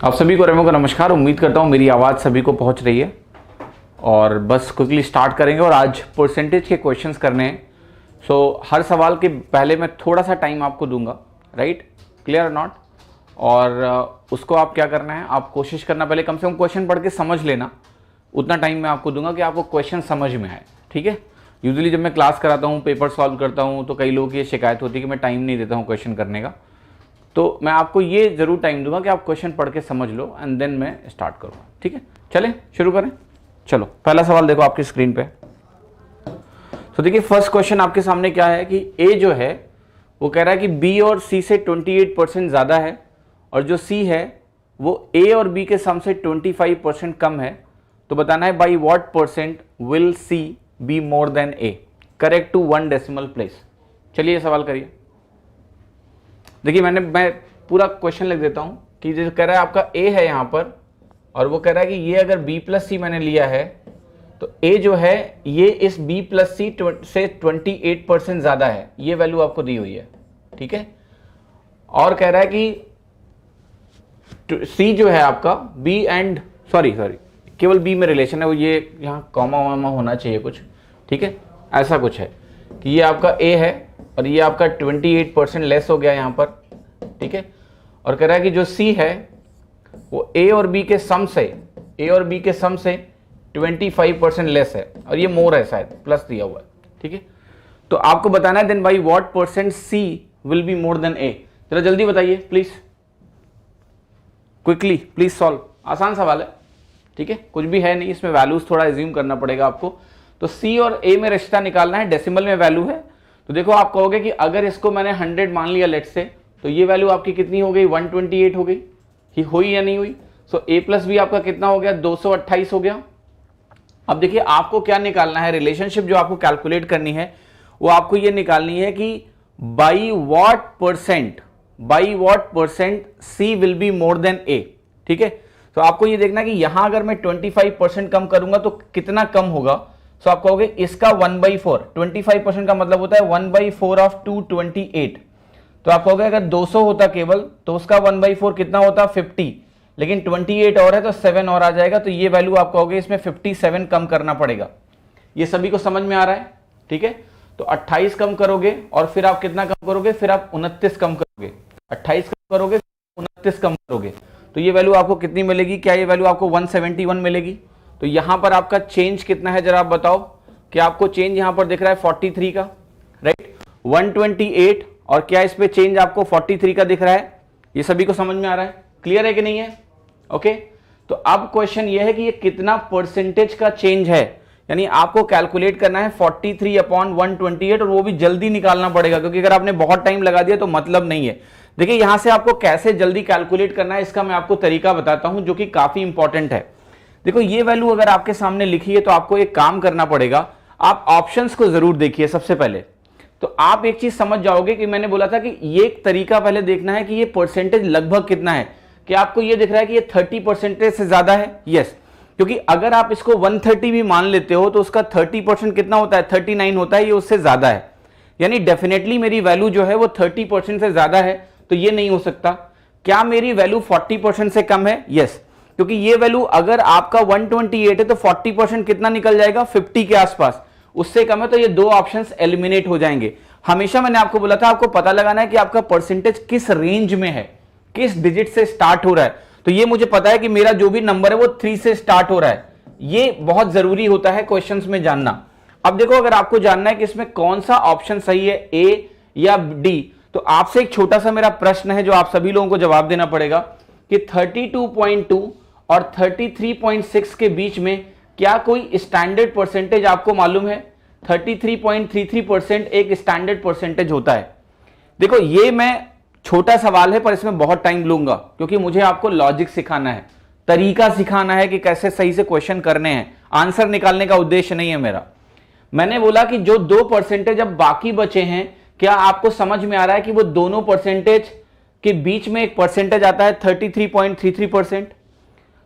आप सभी को रेमो का नमस्कार। उम्मीद करता हूँ मेरी आवाज़ सभी को पहुँच रही है और बस क्विकली स्टार्ट करेंगे। और आज परसेंटेज के क्वेश्चंस करने हैं। सो हर सवाल के पहले मैं थोड़ा सा टाइम आपको दूंगा, राइट? क्लियर और नॉट? और उसको आप क्या करना है, आप कोशिश करना पहले कम से कम क्वेश्चन पढ़ के समझ लेना। उतना टाइम मैं आपको दूंगा कि आपको क्वेश्चन समझ में आए, ठीक है? यूजुअली जब मैं क्लास कराता हूँ, पेपर सॉल्व करता हूँ, तो कई लोगों की ये शिकायत होती है कि मैं टाइम नहीं देता हूँ क्वेश्चन करने का। तो मैं आपको ये जरूर टाइम दूंगा कि आप क्वेश्चन पढ़ के समझ लो एंड देन मैं स्टार्ट करूँगा, ठीक है? चलें शुरू करें। चलो पहला सवाल देखो आपकी स्क्रीन पे। तो देखिए फर्स्ट क्वेश्चन आपके सामने क्या है कि ए जो है वो कह रहा है कि बी और सी से 28% ज़्यादा है और जो सी है वो ए और बी के सम से 25% कम है। तो बताना है by what percent will C be more than A, correct to 1 decimal place. चलिए सवाल करिए। देखिए मैं पूरा क्वेश्चन लिख देता हूं कि जो कह रहा है आपका ए है यहां पर और वो कह रहा है कि ये अगर बी प्लस सी मैंने लिया है तो ए जो है ये इस बी प्लस सी से 28% ज्यादा है। ये वैल्यू आपको दी हुई है, ठीक है? और कह रहा है कि सी जो है आपका बी एंड सॉरी केवल बी में रिलेशन है, वो ये यहाँ कॉमा वामा होना चाहिए कुछ, ठीक है? ऐसा कुछ है कि ये आपका ए है और ये आपका 28% लेस हो गया यहाँ पर, ठीक है? और कह रहा है कि जो सी है वो ए और बी के सम से 25% लेस है और ये मोर है, शायद प्लस दिया हुआ है, ठीक है? तो आपको बताना है then by what percent C will be more than a. जरा जल्दी बताइए प्लीज, क्विकली प्लीज सॉल्व। आसान सवाल है, ठीक है? कुछ भी है नहीं इसमें, वैल्यूज थोड़ा एज्यूम करना पड़ेगा आपको। तो सी और ए में रिश्ता निकालना है, डेसिमल में वैल्यू है। तो देखो आप कहोगे कि अगर इसको मैंने 100 मान लिया लेट से, तो ये वैल्यू आपकी कितनी हो गई? 128 हो गई। ही हुई या नहीं हुई? सो ए प्लस बी आपका कितना हो गया? 228 हो गया। अब देखिए आपको क्या निकालना है, रिलेशनशिप जो आपको कैलकुलेट करनी है वो आपको ये निकालनी है कि by what percent C will be more than A, ठीक है? तो आपको ये देखना है कि यहां अगर मैं 25% कम करूंगा तो कितना कम होगा। सो आप कहोगे इसका 1/4, 25% का मतलब होता है 1/4 ऑफ 228। तो आप कहोगे अगर 200 होता केवल तो उसका 1/4 कितना होता? 50, लेकिन 28 और है तो 7 और आ जाएगा। तो ये वैल्यू आप कहोगे इसमें 57 कम करना पड़ेगा। ये सभी को समझ में आ रहा है, ठीक है? तो 28 कम करोगे और फिर आप कितना कम करोगे? फिर आप 29 कम करोगे। 28 कम करोगे, 29 कम करोगे, तो ये वैल्यू आपको कितनी मिलेगी? क्या ये वैल्यू आपको 171 मिलेगी? तो यहां पर आपका चेंज कितना है जरा आप बताओ। कि आपको चेंज यहां पर दिख रहा है 43 का, राइट? 128 और क्या इस पे चेंज आपको 43 का दिख रहा है? ये सभी को समझ में आ रहा है? क्लियर है कि नहीं है? ओके। तो अब क्वेश्चन ये है कि ये कितना परसेंटेज का चेंज है, यानी आपको कैलकुलेट करना है 43/128 और वो भी जल्दी निकालना पड़ेगा, क्योंकि अगर आपने बहुत टाइम लगा दिया तो मतलब नहीं है। देखिए यहां से आपको कैसे जल्दी कैलकुलेट करना है इसका मैं आपको तरीका बताता हूं जो कि काफी इंपॉर्टेंट है। देखो ये वैल्यू अगर आपके सामने लिखी है तो आपको एक काम करना पड़ेगा, आप ऑप्शंस को जरूर देखिए सबसे पहले। तो आप एक चीज समझ जाओगे कि मैंने बोला था कि ये एक तरीका पहले देखना है कि ये परसेंटेज लगभग कितना है। कि आपको ये दिख रहा है कि ये 30% से ज्यादा है? यस, क्योंकि अगर आप इसको 130 भी मान लेते हो तो उसका 30% कितना होता है? 39 होता है। ये उससे ज्यादा है, यानी डेफिनेटली मेरी वैल्यू जो है वो 30% से ज्यादा है। तो ये नहीं हो सकता। क्या मेरी वैल्यू 40% से कम है? यस, क्योंकि ये वैल्यू अगर आपका 128 है तो 40% कितना निकल जाएगा? 50 के आसपास। उससे कम है तो ये दो ऑप्शंस एलिमिनेट हो जाएंगे। हमेशा मैंने आपको बोला था आपको पता लगाना है कि आपका परसेंटेज किस रेंज में है, किस डिजिट से स्टार्ट हो रहा है। तो ये मुझे पता है कि मेरा जो भी नंबर है वो 3 से स्टार्ट हो रहा है। ये बहुत जरूरी होता है क्वेश्चंस में जानना। अब देखो अगर आपको जानना है कि इसमें कौन सा ऑप्शन सही है, ए या डी, तो आपसे एक छोटा सा मेरा प्रश्न है जो आप सभी लोगों को जवाब देना पड़ेगा कि 32.2 और 33.6 के बीच में क्या कोई स्टैंडर्ड परसेंटेज आपको मालूम है? 33.33% एक स्टैंडर्ड परसेंटेज होता है। देखो ये मैं छोटा सवाल है पर इसमें बहुत टाइम लूंगा, क्योंकि मुझे आपको लॉजिक सिखाना है, तरीका सिखाना है कि कैसे सही से क्वेश्चन करने हैं। आंसर निकालने का उद्देश्य नहीं है मेरा। मैंने बोला कि जो 2% अब बाकी बचे हैं, क्या आपको समझ में आ रहा है कि वो दोनों परसेंटेज के बीच में एक परसेंटेज आता है 33.33%।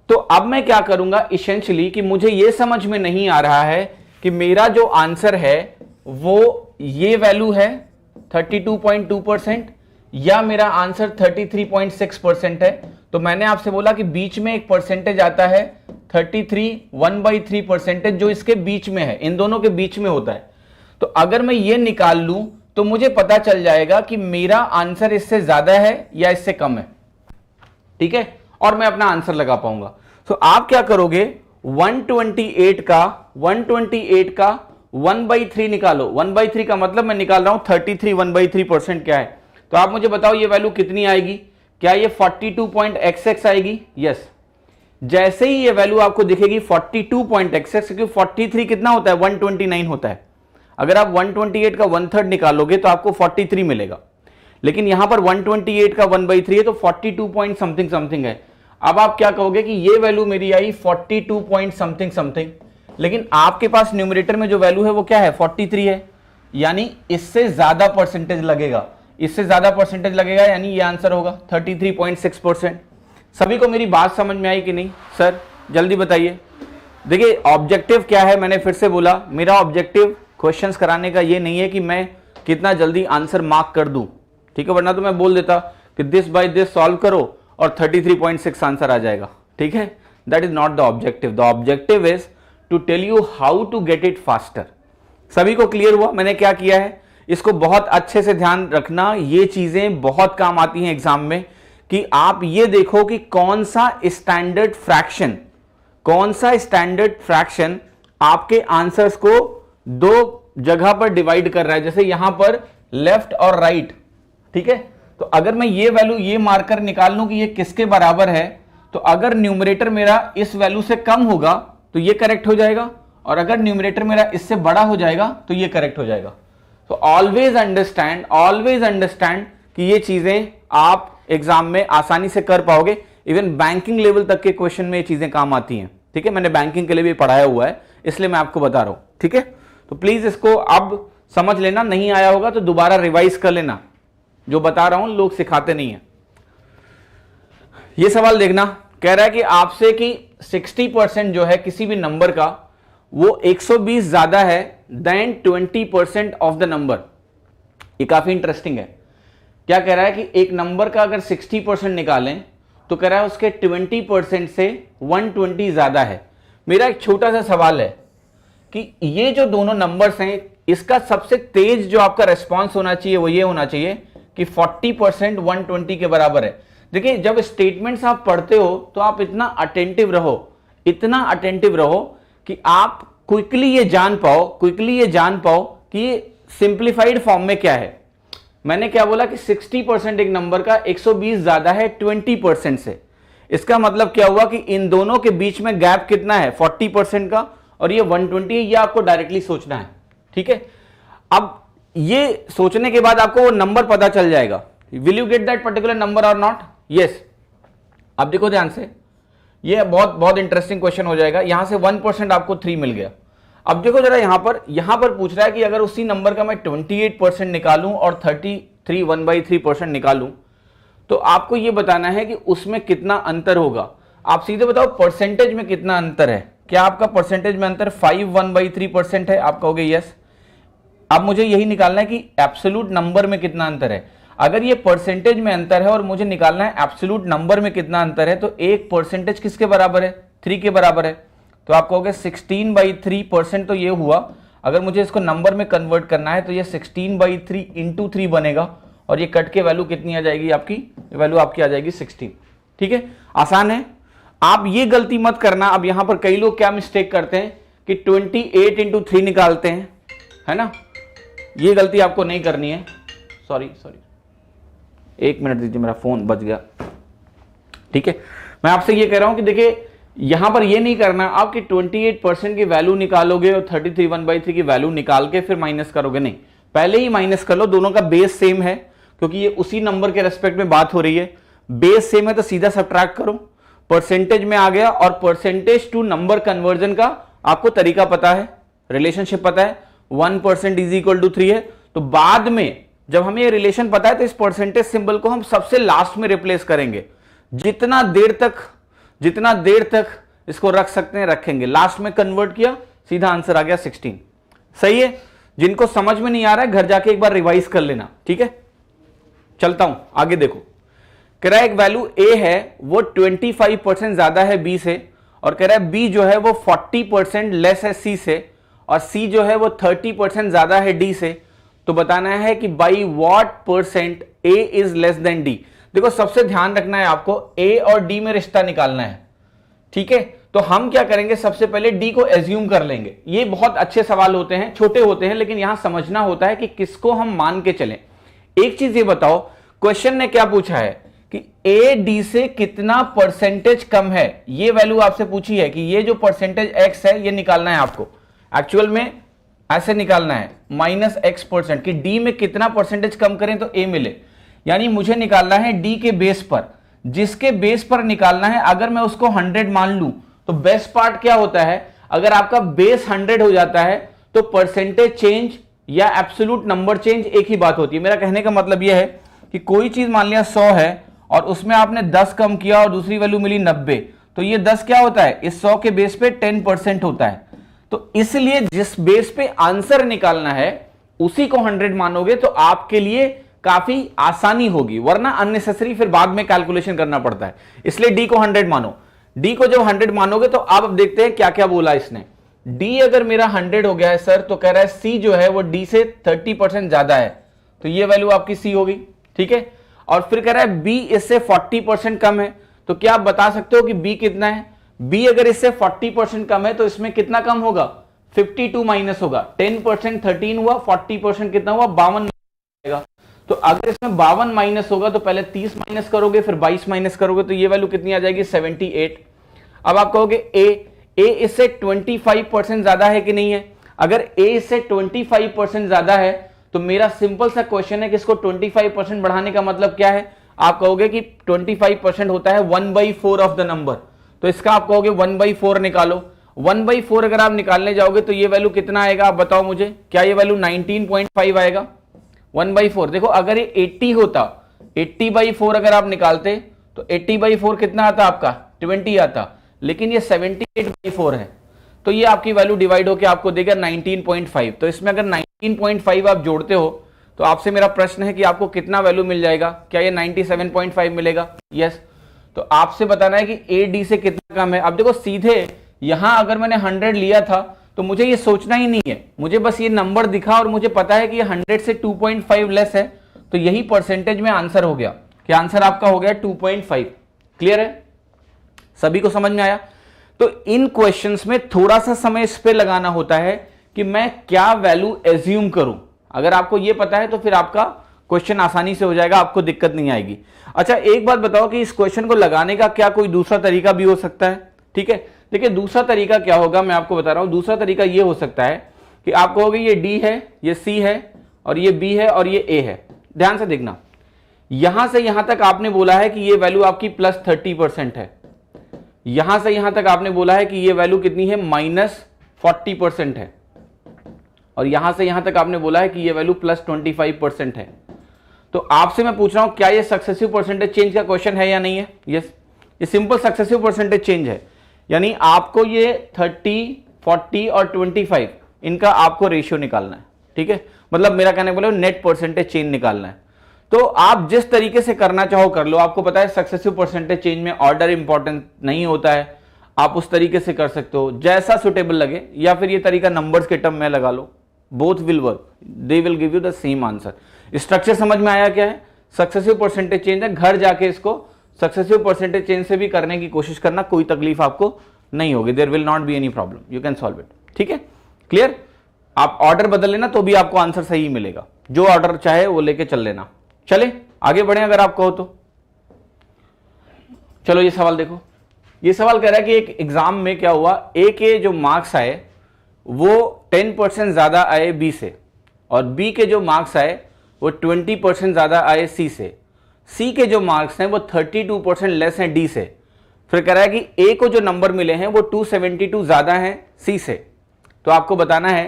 तो अब मैं क्या करूंगा इसेंशियली कि मुझे यह समझ में नहीं आ रहा है कि मेरा जो आंसर है वो ये वैल्यू है 32.2% या मेरा आंसर 33.6% है। तो मैंने आपसे बोला कि बीच में एक परसेंटेज आता है 33 1/3 परसेंटेज, जो इसके बीच में है, इन दोनों के बीच में होता है। तो अगर मैं ये निकाल लूं तो मुझे पता चल जाएगा कि मेरा आंसर इससे ज्यादा है या इससे कम है, ठीक है, और मैं अपना आंसर लगा पाऊंगा। तो आप क्या करोगे, 128 का 1/3 निकालो। 1/3 का मतलब मैं निकाल रहा हूं 33 1/3% क्या है। तो आप मुझे बताओ ये वैल्यू कितनी आएगी, क्या ये 42.xx आएगी? यस। जैसे ही ये वैल्यू आपको दिखेगी 42.xx, क्योंकि 43 कितना होता है, 129 होता है। अगर आप 128 का 1/3 निकालोगे तो आपको 43 मिलेगा, लेकिन यहां पर 128 का 1/3 है तो 42 पॉइंट समथिंग समथिंग है। अब आप क्या कहोगे कि ये वैल्यू मेरी आई 42 पॉइंट समथिंग समथिंग, लेकिन आपके पास न्यूमरेटर में जो वैल्यू है वो क्या है, 43 है, यानी इससे ज्यादा परसेंटेज लगेगा, इससे ज्यादा परसेंटेज लगेगा, यानी ये आंसर होगा 33.6%। सभी को मेरी बात समझ में आई कि नहीं? सर जल्दी बताइए। देखिए ऑब्जेक्टिव क्या है, मैंने फिर से बोला, मेरा ऑब्जेक्टिव क्वेश्चंस कराने का ये नहीं है कि मैं कितना जल्दी आंसर मार्क कर दूं, ठीक है, वरना तो मैं बोल देता कि दिस बाय दिस सॉल्व करो और 33.6 आंसर आ जाएगा, ठीक है। That is not the objective. The objective is to tell you how to get it faster. सभी को क्लियर हुआ मैंने क्या किया है? इसको बहुत अच्छे से ध्यान रखना, ये चीजें बहुत काम आती हैं एग्जाम में, कि आप ये देखो कि कौन सा स्टैंडर्ड फ्रैक्शन आपके आंसर्स को दो जगह पर डिवाइड कर रहा है, जैसे यहां पर लेफ्ट और राइट, ठीक है। तो अगर मैं ये वैल्यू, ये मार्कर निकाल लूं कि ये किसके बराबर है, तो अगर न्यूमरेटर मेरा इस वैल्यू से कम होगा तो ये करेक्ट हो जाएगा, और अगर न्यूमरेटर मेरा इससे बड़ा हो जाएगा तो ये करेक्ट हो जाएगा। तो ऑलवेज अंडरस्टैंड कि ये चीजें आप एग्जाम में आसानी से कर पाओगे। इवन बैंकिंग लेवल तक के क्वेश्चन में ये चीजें काम आती हैं, ठीक है। मैंने बैंकिंग के लिए भी पढ़ाया हुआ है, इसलिए मैं आपको बता रहा हूं, ठीक है। तो प्लीज इसको अब समझ लेना, नहीं आया होगा तो दोबारा रिवाइज कर लेना, जो बता रहा हूं लोग सिखाते नहीं है। ये सवाल देखना, कह रहा है कि आपसे कि 60% जो है किसी भी नंबर का, वो 120 ज्यादा है देन 20% ऑफ द नंबर। ये काफी इंटरेस्टिंग है। क्या कह रहा है कि एक नंबर का अगर 60% निकालें तो कह रहा है उसके 20% से 120 ज्यादा है। मेरा एक छोटा सा सवाल है कि ये जो दोनों नंबर्स हैं, इसका सबसे तेज जो आपका रेस्पॉन्स होना चाहिए वो ये होना चाहिए कि 40% 120 के बराबर है। देखिए जब स्टेटमेंट्स आप पढ़ते हो तो आप इतना अटेंटिव रहो कि आप क्विकली ये जान पाओ कि ये सिंप्लीफाइड फॉर्म में क्या है। मैंने क्या बोला कि 60% एक नंबर का 120 ज्यादा है 20% से। इसका मतलब क्या हुआ कि इन दोनों के बीच में गैप कितना है, 40% का, और ये 120 है। ये आपको डायरेक्टली सोचना है, ठीक है। अब ये सोचने के बाद आपको वो नंबर पता चल जाएगा। Will you get that particular number और नॉट? यस। अब देखो ध्यान से, ये बहुत इंटरेस्टिंग क्वेश्चन हो जाएगा। यहां से 1% आपको 3 मिल गया। अब देखो जरा यहां पर पूछ रहा है कि अगर उसी नंबर का मैं 28% निकालूं और 33 1/3% निकालूं, तो आपको यह बताना है कि उसमें कितना अंतर होगा। आप सीधे बताओ परसेंटेज में कितना अंतर है। क्या आपका परसेंटेज में अंतर 5 1/3% है? आप कहोगे यस। अब मुझे यही निकालना है कि एब्सोल्यूट नंबर में कितना अंतर है। अगर ये परसेंटेज में अंतर है और मुझे निकालना है एब्सोल्यूट नंबर में कितना अंतर है, तो एक परसेंटेज किसके बराबर है? 3 के बराबर है। तो आप कहोगे 16/3% तो ये हुआ। अगर मुझे इसको नंबर में कन्वर्ट करना है तो ये 16/3 × 3 बनेगा, और ये कट के वैल्यू कितनी आ जाएगी आपकी? वैल्यू आपकी आ जाएगी 16, ठीक है। आसान है, आप ये गलती मत करना। अब यहां पर कई लोग क्या मिस्टेक करते हैं कि 28 × 3 निकालते हैं, है ना। ये गलती आपको नहीं करनी है। सॉरी 1 मिनट दीजिए, मेरा फोन बज गया, ठीक है। मैं आपसे ये कह रहा हूं कि देखिए यहां पर ये नहीं करना आप कि 28% की वैल्यू निकालोगे और 33 1/3 की वैल्यू निकाल के फिर माइनस करोगे, नहीं। पहले ही माइनस कर लो, दोनों का बेस सेम है, क्योंकि ये उसी नंबर के रेस्पेक्ट में बात हो रही है। बेस सेम है तो सीधा सब्ट्रैक्ट करो, परसेंटेज में आ गया। और परसेंटेज टू नंबर कन्वर्जन का आपको तरीका पता है, रिलेशनशिप पता है, 1% = 3 है। तो बाद में जब हमें ये रिलेशन पता है तो इस परसेंटेज सिंबल को हम सबसे लास्ट में रिप्लेस करेंगे। जितना देर तक इसको रख सकते हैं रखेंगे। लास्ट में कन्वर्ट किया, सीधा आंसर आ गया 16। सही है। जिनको समझ में नहीं आ रहा है घर जाके एक बार रिवाइज कर लेना, ठीक है। चलता हूं आगे, देखो कह रहा है एक वैल्यू ए है वो 25% ज्यादा है बी से, और कह रहा है बी जो है वो 40% लेस है सी से, और सी जो है वो 30% ज्यादा है डी से। तो बताना है कि by what percent A is less than D. देखो सबसे ध्यान रखना है आपको, ए और डी में रिश्ता निकालना है, ठीक है। तो हम क्या करेंगे, सबसे पहले डी को एज्यूम कर लेंगे। ये बहुत अच्छे सवाल होते हैं, छोटे होते हैं, लेकिन यहां समझना होता है कि किसको हम मान के चलें। एक चीज ये बताओ, क्वेश्चन ने क्या पूछा है कि ए डी से कितना परसेंटेज कम है। ये वैल्यू आपसे पूछी है कि ये जो परसेंटेज एक्स है ये निकालना है आपको। एक्चुअल में ऐसे निकालना है -x%, कि डी में कितना परसेंटेज कम करें तो ए मिले। यानी मुझे निकालना है डी के बेस पर, जिसके बेस पर निकालना है अगर मैं उसको 100 मान लूं तो बेस्ट पार्ट क्या होता है, अगर आपका बेस 100 हो जाता है तो परसेंटेज चेंज या एब्सोल्यूट नंबर चेंज एक ही बात होती है। मेरा कहने का मतलब यह है कि कोई चीज मान लिया 100 है और उसमें आपने 10 कम किया और दूसरी वैल्यू मिली 90, तो ये 10 क्या होता है, इस 100 के बेस पे 10% होता है। तो इसलिए जिस बेस पे आंसर निकालना है उसी को 100 मानोगे तो आपके लिए काफी आसानी होगी, वरना अननेसेसरी फिर बाद में कैलकुलेशन करना पड़ता है। इसलिए डी को 100 मानो। डी को जब 100 मानोगे तो आप अब देखते हैं क्या क्या बोला इसने। डी अगर मेरा 100 हो गया है सर, तो कह रहा है सी जो है वो डी से 30% ज्यादा है, तो ये वैल्यू आपकी सी होगी, ठीक है। और फिर कह रहा है बी इससे 40% कम है, तो क्या आप बता सकते हो कि बी कितना है। बी अगर इससे 40% कम है तो इसमें कितना कम होगा, 52 माइनस होगा। 10% 13 हुआ, 40% कितना हुआ, 52 आएगा। तो अगर इसमें 52 माइनस होगा तो पहले 30 माइनस करोगे, फिर 22 माइनस करोगे, तो ये वैल्यू कितनी आ जाएगी, 78। अब आप कहोगे ए इससे 25% ज्यादा है कि नहीं है। अगर ए इससे 25% ज्यादा है तो मेरा सिंपल सा क्वेश्चन है कि इसको 25% बढ़ाने का मतलब क्या है। आप कहोगे कि 25% होता है 1/4 ऑफ द नंबर, तो इसका आप कहोगे 1/4 निकालो। 1/4 अगर आप निकालने जाओगे तो ये वैल्यू कितना आएगा, आप बताओ मुझे, क्या ये वैल्यू 19.5 आएगा। 1/4 देखो, अगर ये 80 होता, 80/4 अगर आप निकालते तो 80/4 कितना आता आपका, 20 आता, लेकिन ये 78/4 है, तो ये आपकी वैल्यू डिवाइड होकर आपको देगा 19.5। तो इसमें अगर 19.5 आप जोड़ते हो तो आपसे मेरा प्रश्न है कि आपको कितना वैल्यू मिल जाएगा, क्या ये 97.5 मिलेगा, यस। तो आपसे बताना है कि ए डी से कितना कम है। अब देखो सीधे यहां अगर मैंने 100 लिया था तो मुझे ये सोचना ही नहीं है, मुझे बस ये नंबर दिखा और मुझे पता है कि ये 100 से 2.5 लेस है, तो यही परसेंटेज में आंसर हो गया, कि आंसर आपका हो गया 2.5। क्लियर है, सभी को समझ में आया। तो इन क्वेश्चंस में थोड़ा सा समय इस पे लगाना होता है कि मैं क्या वैल्यू एज्यूम करूं। अगर आपको ये पता है तो फिर आपका क्वेश्चन आसानी से हो जाएगा, आपको दिक्कत नहीं आएगी। अच्छा एक बात बताओ कि इस क्वेश्चन को लगाने का क्या कोई दूसरा तरीका भी हो सकता है, ठीक है। देखिए दूसरा तरीका क्या होगा, मैं आपको बता रहा हूं। दूसरा तरीका ये हो सकता है कि आप कहोगे ये डी है, ये सी है, और ये बी है, और ये ए है। ध्यान से देखना, यहां से यहां तक आपने बोला है कि ये वैल्यू आपकी +30% है, यहां से यहां तक आपने बोला है कि ये वैल्यू कितनी है, -40% है, और यहां से यहां तक आपने बोला है कि ये वैल्यू +25% है। तो आपसे मैं पूछ रहा हूं क्या ये सक्सेसिव परसेंटेज चेंज का क्वेश्चन है या नहीं है। यस, ये सिंपल सक्सेसिव परसेंटेज चेंज है, यानी आपको ये 30, 40 और 25 इनका आपको रेशियो निकालना है, ठीक है। मतलब मेरा कहने का मतलब नेट परसेंटेज चेंज निकालना है। तो आप जिस तरीके से करना चाहो कर लो। आपको पता है सक्सेसिव परसेंटेज चेंज में ऑर्डर इंपॉर्टेंट नहीं होता है, आप उस तरीके से कर सकते हो जैसा सुटेबल लगे, या फिर ये तरीका नंबर्स के टर्म में लगा लो, both will work, they will give you the same answer. Structure समझ में आया क्या है, सक्सेसिव परसेंटेज चेंज है, घर जाके इसको सक्सेसिव परसेंटेज चेंज से भी करने की कोशिश करना, कोई तकलीफ आपको नहीं होगी, there will not be any problem, you can solve it, ठीक है। क्लियर, आप ऑर्डर बदल लेना तो भी आपको आंसर सही मिलेगा, जो ऑर्डर चाहे वो लेके चल लेना। चले आगे बढ़े अगर आप कहो तो। चलो ये सवाल देखो, ये सवाल कह रहा है कि एक एग्जाम में क्या हुआ, ए के जो मार्क्स आए वो 10% ज्यादा आए बी से, और बी के जो मार्क्स आए वो 20% ज्यादा आए सी से, सी के जो मार्क्स हैं वो 32% लेस हैं डी से। फिर कह रहा है कि ए को जो नंबर मिले हैं वो 272 ज्यादा हैं सी से। तो आपको बताना है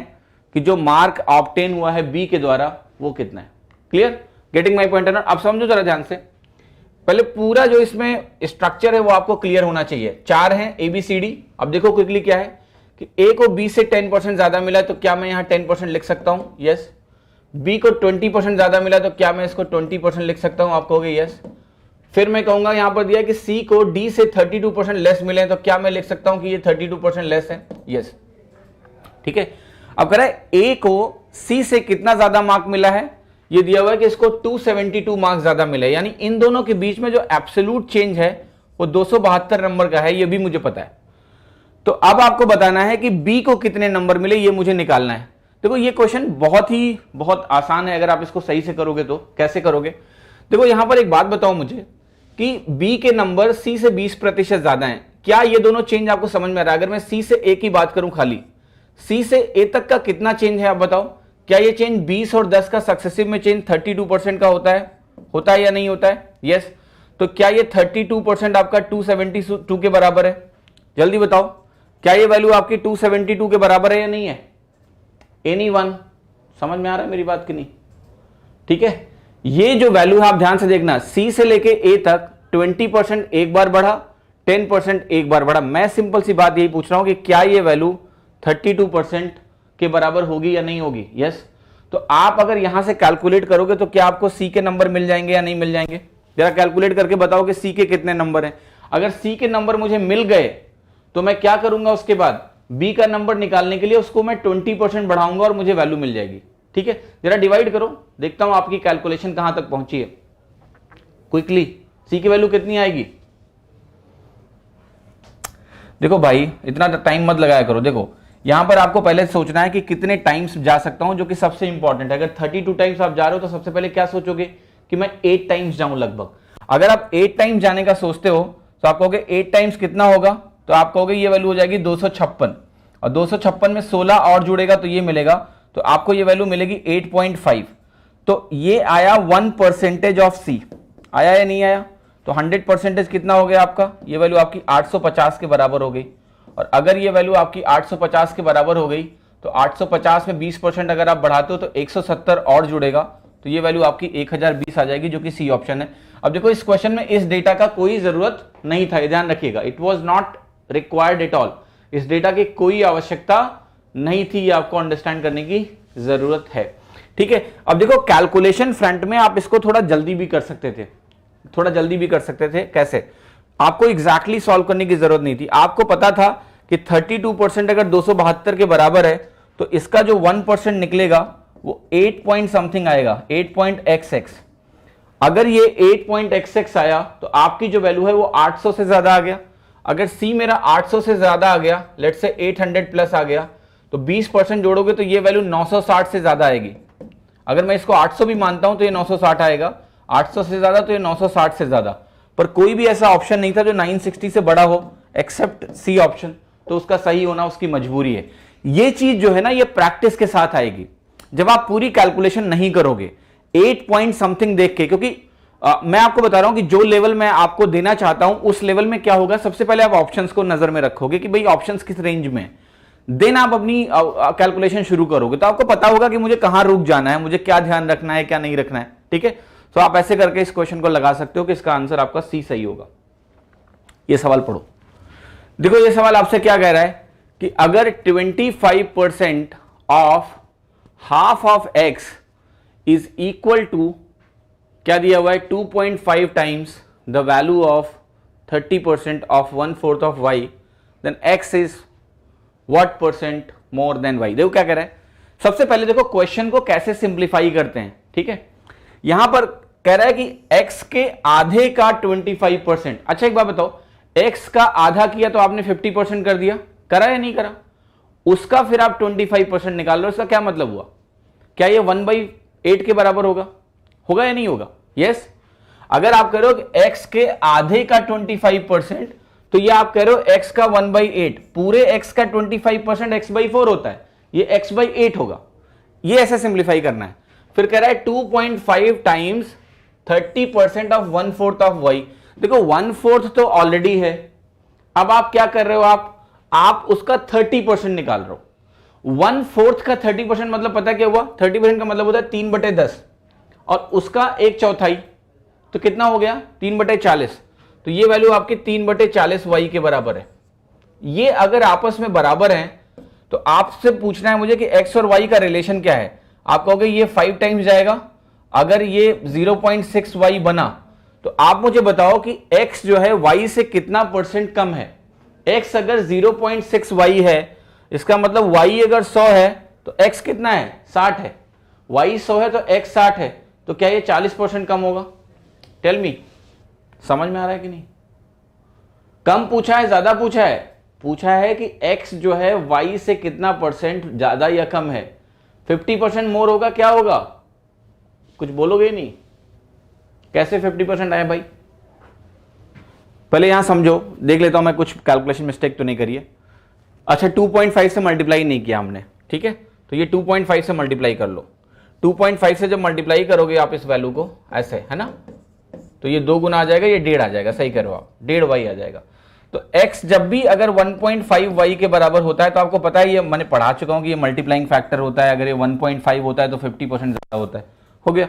कि जो मार्क ऑब्टेन हुआ है बी के द्वारा वो कितना है। Clear, getting my point? अब समझो जरा ध्यान से, पहले पूरा जो इसमें स्ट्रक्चर है वो आपको क्लियर होना चाहिए। 4 है ABCD। अब देखो क्विकली क्या है कि ए को बी से 10% ज्यादा मिला है, तो क्या मैं यहां 10% लिख सकता हूं? यस। बी को 20% ज्यादा मिला तो क्या मैं इसको 20% लिख सकता हूं? आप कहोगे यस। फिर मैं कहूंगा यहां पर दिया कि सी को डी से 32% लेस मिले तो क्या मैं लिख सकता हूं कि ये 32% लेस है? यस। ठीक है, अब कह रहा है ए को सी से कितना ज्यादा मार्क मिला है? ये दिया हुआ है कि इसको 272 मार्क्स ज्यादा मिले, यानी इन दोनों के बीच में जो एब्सोल्यूट चेंज है वो 272 नंबर का है, ये भी मुझे पता है। तो अब आपको बताना है कि बी को कितने नंबर मिले, ये मुझे निकालना है। देखो ये क्वेश्चन बहुत आसान है अगर आप इसको सही से करोगे तो। कैसे करोगे? देखो यहां पर एक बात बताओ मुझे कि बी के नंबर सी से 20% ज्यादा हैं। क्या ये दोनों चेंज आपको समझ में आ रहा है? अगर मैं सी से ए की बात करूं, खाली सी से ए तक का कितना चेंज है आप बताओ? क्या ये चेंज 20 और 10 का सक्सेसिव में चेंज 32% का होता है या नहीं होता है? यस। तो क्या ये 32% आपका 272 के बराबर है? जल्दी बताओ, क्या ये वैल्यू आपकी 272 के बराबर है या नहीं है? एनीवन? समझ में आ रहा है मेरी बात कि नहीं? ठीक है, ये जो वैल्यू है आप ध्यान से देखना, सी से लेके ए तक 20% एक बार बढ़ा, 10% एक बार बढ़ा। मैं सिंपल सी बात यही पूछ रहा हूं कि क्या ये वैल्यू 32% के बराबर होगी या नहीं होगी? यस। तो आप अगर यहां से कैलकुलेट करोगे तो क्या आपको सी के नंबर मिल जाएंगे या नहीं मिल जाएंगे? जरा कैलकुलेट करके बताओ कि सी के कितने नंबर हैं। अगर सी के नंबर मुझे मिल गए तो मैं क्या करूंगा? उसके बाद बी का नंबर निकालने के लिए उसको मैं 20% बढ़ाऊंगा और मुझे वैल्यू मिल जाएगी। ठीक है, जरा डिवाइड करो, देखता हूं आपकी कैलकुलेशन कहां तक पहुंची है। क्विकली सी की वैल्यू कितनी आएगी? देखो भाई इतना टाइम मत लगाया करो। देखो यहां पर आपको पहले सोचना है कि कितने टाइम्स जा सकता हूं, जो कि सबसे इंपॉर्टेंट है। अगर 32 टाइम्स आप जा रहे हो तो सबसे पहले क्या सोचोगे कि मैं 8 टाइम्स जाऊं लगभग। अगर आप 8 टाइम्स जाने का सोचते हो तो आप कहोगे 8 टाइम्स कितना होगा? तो आप कहोगे ये वैल्यू हो जाएगी 256, और 256 में 16 और जुड़ेगा तो ये मिलेगा, तो आपको ये वैल्यू मिलेगी 8.5। तो ये आया 1% ऑफ सी, आया या नहीं आया? तो 100% कितना हो गया आपका? ये वैल्यू आपकी 850 के बराबर हो गई। और अगर ये वैल्यू आपकी 850 के बराबर हो गई तो 850 में 20% अगर आप बढ़ाते हो तो 170 और जुड़ेगा, तो ये वैल्यू आपकी 1020 आ जाएगी, जो कि सी ऑप्शन है। अब देखो इस क्वेश्चन में इस डेटा का कोई जरूरत नहीं था, ध्यान रखिएगा, it was not required at all. इस डेटा की कोई आवश्यकता नहीं थी, ये आपको अंडरस्टैंड करने की जरूरत है। ठीक है, अब देखो कैलकुलेशन फ्रंट में आप इसको थोड़ा जल्दी भी कर सकते थे, कैसे? आपको एग्जैक्टली सॉल्व करने की जरूरत नहीं थी। आपको पता था कि 32% अगर 272 के बराबर है तो इसका जो 1% निकलेगा वो 8 पॉइंट समथिंग आएगा, 8.xx। अगर ये 8.xx आया तो आपकी जो वैल्यू है वो 800 से ज्यादा आ गया। अगर सी मेरा 800 से ज्यादा आ गया, लेट्स से 800 प्लस आ गया, तो 20% जोड़ोगे तो ये वैल्यू 960 से ज्यादा आएगी। अगर मैं इसको 800 भी मानता हूं तो ये 960 आएगा, 800 से ज्यादा तो ये 960 से ज्यादा। पर कोई भी ऐसा ऑप्शन नहीं था जो 960 से बड़ा हो एक्सेप्ट सी ऑप्शन, तो उसका सही होना उसकी मजबूरी है। ये चीज जो है ना, ये प्रैक्टिस के साथ आएगी। जब आप पूरी कैलकुलेशन नहीं करोगे 8 पॉइंट समथिंग देख के, क्योंकि मैं आपको बता रहा हूं कि जो लेवल मैं आपको देना चाहता हूं उस लेवल में क्या होगा, सबसे पहले आप ऑप्शंस को नजर में रखोगे कि भाई ऑप्शंस किस रेंज में, देन आप अपनी कैलकुलेशन शुरू करोगे, तो आपको पता होगा कि मुझे कहां रुक जाना है, मुझे क्या ध्यान रखना है, क्या नहीं रखना है। ठीक है, तो आप ऐसे करके इस क्वेश्चन को लगा सकते हो कि इसका आंसर आपका सी सही होगा। ये सवाल पढ़ो। देखो ये सवाल आपसे क्या कह रहा है कि अगर 25% of half of X is equal to, क्या दिया हुआ है, 2.5 times the value of 30% of 1/4 of Y, then X is what percent more than Y. देखो क्या कह रहा है, सबसे पहले देखो क्वेश्चन को कैसे सिंप्लीफाई करते हैं। ठीक है, यहां पर कह रहा है कि x के आधे का 25%। अच्छा एक बात बताओ, x का आधा किया तो आपने 50% कर दिया, करा या नहीं करा? उसका फिर आप 25% निकाल लो, इसका क्या मतलब हुआ? क्या ये 1/8 के बराबर होगा या नहीं होगा? यस। अगर आप कह रहे हो x के आधे का 25%, तो ये आप कह रहे हो x का 1/8, पूरे x का 25% x/4 होता है, ये x/8 होगा। ये ऐसे सिंप्लीफाई करना है। फिर कह रहा है 2.5 टाइम्स 30% ऑफ 1/4 ऑफ y। देखो 1/4 तो ऑलरेडी है, अब आप क्या कर रहे हो, आप उसका 30% निकाल रहे हो। 1/4 का 30% मतलब पता क्या हुआ? 30% का मतलब होता है 3/10, और उसका 1/4 तो कितना हो गया? 3/40। तो ये वैल्यू आपकी 3/40 y के बराबर है। ये अगर आपस में बराबर हैं तो आपसे पूछना है मुझे कि x और y का रिलेशन क्या है। आप कहोगे ये 5 टाइम्स जाएगा, अगर ये 0.6y बना तो आप मुझे बताओ कि x जो है y से कितना परसेंट कम है। x अगर 0.6y है, इसका मतलब y अगर 100 है तो x कितना है, 60 है। y 100 है तो x 60 है, तो क्या ये 40% कम होगा? टेल मी, समझ में आ रहा है कि नहीं? कम पूछा है, ज्यादा पूछा है? पूछा है कि x जो है y से कितना परसेंट ज्यादा या कम है। 50% मोर होगा, क्या होगा? कुछ बोलोगे नहीं? कैसे 50% आए भाई? पहले यहां समझो, देख लेता हूं मैं कुछ कैलकुलेशन मिस्टेक तो नहीं करी है। अच्छा 2.5 से मल्टीप्लाई नहीं किया हमने, ठीक है, तो ये 2.5 से मल्टीप्लाई कर लो। 2.5 से जब मल्टीप्लाई करोगे आप इस वैल्यू को ऐसे, है ना, तो ये 2 गुना आ जाएगा, ये 1.5 आ जाएगा, सही करो आप, 1.5y आ जाएगा। तो x जब भी अगर 1.5y के बराबर होता है तो आपको पता है, ये मैंने पढ़ा चुका हूं कि ये मल्टीप्लाइंग फैक्टर होता है, अगर ये 1.5 होता है तो 50% ज्यादा होता है। हो गया।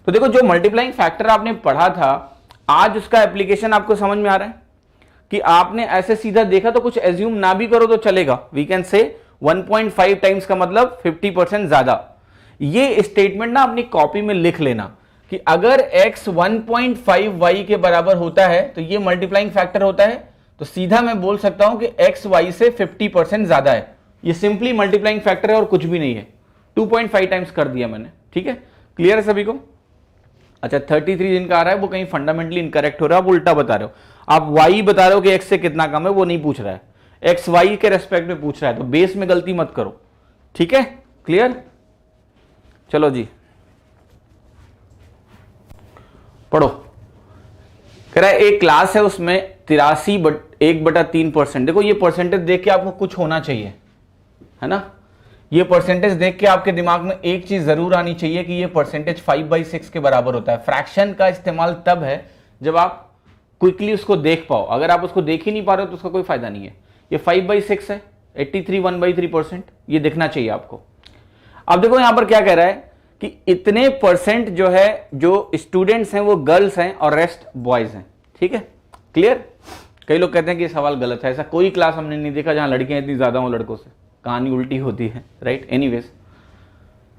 तो देखो जो मल्टीप्लाइंग फैक्टर आपने पढ़ा था, आज उसका एप्लीकेशन आपको समझ में आ रहा है कि आपने ऐसे सीधा देखा तो कुछ एज्यूम ना भी करो तो चलेगा। वी कैन से 1.5 टाइम्स का मतलब 50% ज्यादा। ये स्टेटमेंट ना अपनी कॉपी में लिख लेना कि अगर x 1.5y के बराबर होता है तो ये मल्टीप्लाइंग फैक्टर होता है, तो सीधा मैं बोल सकता हूं कि x y से 50% ज्यादा है। ये सिंपली मल्टीप्लाइंग फैक्टर है और कुछ भी नहीं है। 2.5 टाइम्स कर दिया मैंने, ठीक है, क्लियर है सभी को? अच्छा 33 जिनका आ रहा है वो कहीं फंडामेंटली इनकरेक्ट हो रहा है, आप उल्टा बता रहे हो। आप y बता रहे हो कि x से कितना कम है, वो नहीं पूछ रहा है, x y के रेस्पेक्ट में पूछ रहा है, तो बेस में गलती मत करो, ठीक है, क्लियर? चलो जी पढ़ो। कह रहा है एक क्लास है उसमें 83.1/3%। देखो ये परसेंटेज देख के आपको कुछ होना चाहिए, है ना, ये परसेंटेज देख के आपके दिमाग में एक चीज जरूर आनी चाहिए कि ये परसेंटेज 5/6 के बराबर होता है। फ्रैक्शन का इस्तेमाल तब है जब आप क्विकली उसको देख पाओ, अगर आप उसको देख ही नहीं पा रहे हो तो उसका कोई फायदा नहीं है। ये 5/6 है, 83 1/3%, ये दिखना चाहिए आपको। अब देखो यहां पर क्या कह रहा है कि इतने परसेंट जो है जो स्टूडेंट्स हैं वो गर्ल्स हैं और रेस्ट बॉयज हैं, ठीक है, क्लियर? कई लोग कहते हैं कि सवाल गलत है, ऐसा कोई क्लास हमने नहीं देखा जहां लड़कियां इतनी ज्यादा हो लड़कों से, कहानी उल्टी होती है, राइट? एनीवेज,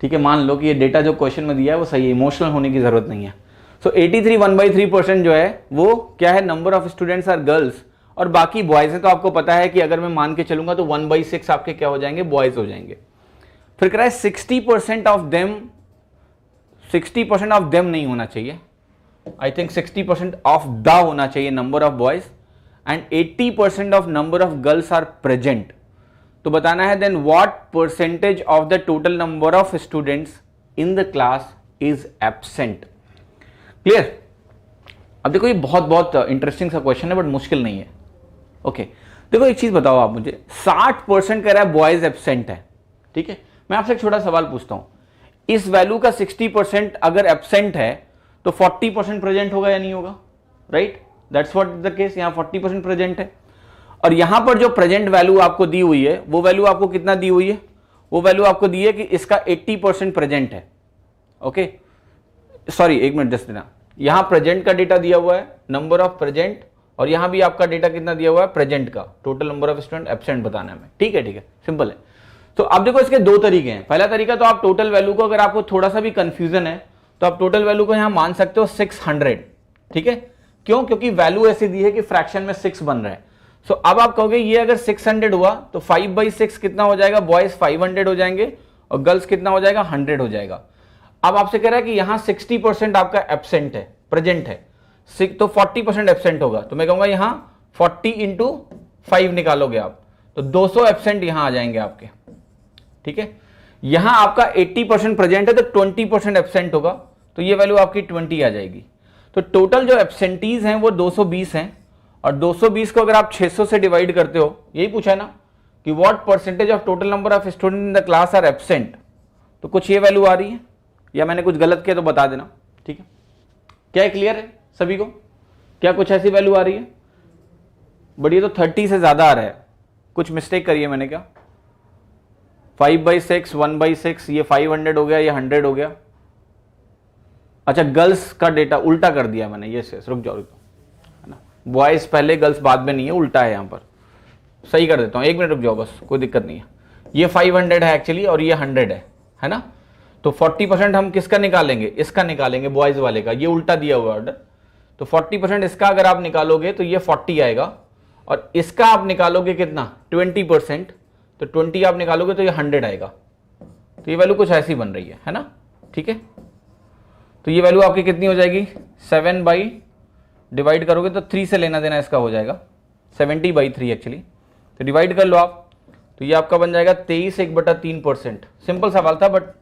ठीक है, मान लो कि ये डेटा जो क्वेश्चन में दिया है वो सही है, इमोशनल होने की जरूरत नहीं है। सो 83 1/3% जो है वो क्या है, number of students are girls और बाकी बॉयज हैं। तो आपको पता है कि अगर मैं मान के चलूंगा तो 1/6 आपके क्या हो जाएंगे, बॉयज हो जाएंगे। फिर कह रहा है 60% ऑफ देम नहीं होना चाहिए, आई थिंक 60% ऑफ द होना चाहिए number of boys, and 80% of number of girls are present. तो बताना है then what percentage of the total number of students in the class is absent. Clear? अब देखो ये बहुत इंटरेस्टिंग सा क्वेश्चन है बट मुश्किल नहीं है। ओके देखो एक चीज बताओ आप मुझे, 60% कह रहा है बॉयज एब्सेंट है, ठीक है, मैं आपसे एक छोटा सवाल पूछता हूं, इस वैल्यू का 60% अगर एब्सेंट है तो 40% प्रेजेंट होगा या नहीं होगा, right? That's what the case, यहां 40% प्रेजेंट है और यहां पर जो प्रेजेंट वैल्यू आपको दी हुई है वो वैल्यू आपको कितना दी हुई है, वो वैल्यू आपको दी है कि इसका 80% प्रेजेंट है। ओके सॉरी एक मिनट जस्ट देना, यहां प्रेजेंट का डेटा दिया हुआ है, नंबर ऑफ प्रेजेंट, और यहां भी आपका डेटा कितना दिया हुआ है, प्रेजेंट का, total number of student absent बताना है, ठीक है, सिंपल है। तो अब देखो इसके दो तरीके हैं। पहला तरीका तो आप टोटल वैल्यू को, अगर आपको थोड़ा सा भी कंफ्यूजन है तो आप टोटल वैल्यू को यहां मान सकते हो 600, ठीक है, क्यों? क्योंकि वैल्यू ऐसी दी है कि फ्रैक्शन में 6 बन रहा है। सो अब आप कहोगे ये अगर 600 हुआ तो 5/6 कितना हो जाएगा, बॉयज 500 हो जाएंगे और गर्ल्स कितना हो जाएगा, 100 हो जाएगा। अब आपसे कह रहा है कि यहां 60% आपका एब्सेंट है, प्रेजेंट है, तो 40% एब्सेंट होगा, तो मैं कहूंगा यहां 40 × 5 निकालोगे आप तो 200 एब्सेंट यहां आ जाएंगे आपके, ठीक है। यहां आपका 80% प्रेजेंट है तो 20% एब्सेंट होगा, तो ये वैल्यू आपकी 20 आ जाएगी। तो टोटल जो एब्सेंटीज हैं वो 220 हैं और 220 को अगर आप 600 से डिवाइड करते हो, यही पूछा है ना कि what percentage of total number of student in the class are absent, तो कुछ ये वैल्यू आ रही है या मैंने कुछ गलत किया तो बता देना, ठीक है। क्या क्लियर है सभी को? क्या कुछ ऐसी वैल्यू आ रही है? बट ये तो 30 से ज्यादा आ रहा है, कुछ मिस्टेक करी है मैंने क्या? 5/6 1/6, ये 500 हो गया, ये 100 हो गया। अच्छा गर्ल्स का डेटा उल्टा कर दिया मैंने, ये रुक जाओ है ना, बॉयज पहले गर्ल्स बाद में नहीं है, उल्टा है यहां पर, सही कर देता हूं, 1 मिनट रुक जाओ बस, कोई दिक्कत नहीं है। ये 500 है एक्चुअली और ये 100 है ना। तो 40% हम किसका निकालेंगे, इसका निकालेंगे, बॉयज वाले का, ये उल्टा दिया हुआ ऑर्डर। तो 40% इसका अगर आप निकालोगे तो ये 40 आएगा, और इसका आप निकालोगे कितना 20%, तो 20 आप निकालोगे तो ये 100 आएगा। तो ये वैल्यू कुछ ऐसी बन रही है ना, ठीक है। तो ये वैल्यू आपकी कितनी हो जाएगी, 7 बाई डिवाइड करोगे तो 3 से लेना देना इसका हो जाएगा 70/3 एक्चुअली, तो डिवाइड कर लो आप, तो ये आपका बन जाएगा 23/3%। सिंपल सवाल था बट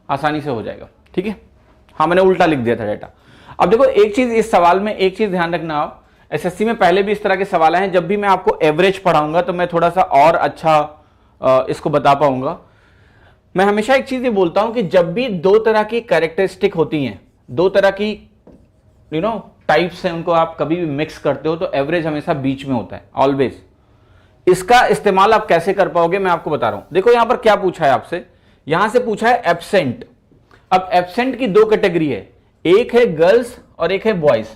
आसानी से हो जाएगा, ठीक है। हाँ मैंने उल्टा लिख दिया था डेटा। अब देखो एक चीज इस सवाल में, एक चीज ध्यान रखना आप, एसएससी में पहले भी इस तरह के सवाल हैं, जब भी मैं आपको एवरेज पढ़ाऊंगा तो मैं थोड़ा सा और अच्छा इसको बता पाऊंगा। मैं हमेशा एक चीज ये बोलता हूं कि जब भी दो तरह की कैरेक्टरिस्टिक होती हैं, दो तरह की टाइप्स हैं, उनको आप कभी भी मिक्स करते हो तो एवरेज हमेशा बीच में होता है, ऑलवेज। इसका इस्तेमाल आप कैसे कर पाओगे मैं आपको बता रहा हूं। देखो यहां पर क्या पूछा है आपसे, यहां से पूछा है एब्सेंट। अब एब्सेंट की दो कैटेगरी है, एक है गर्ल्स और एक है बॉयज।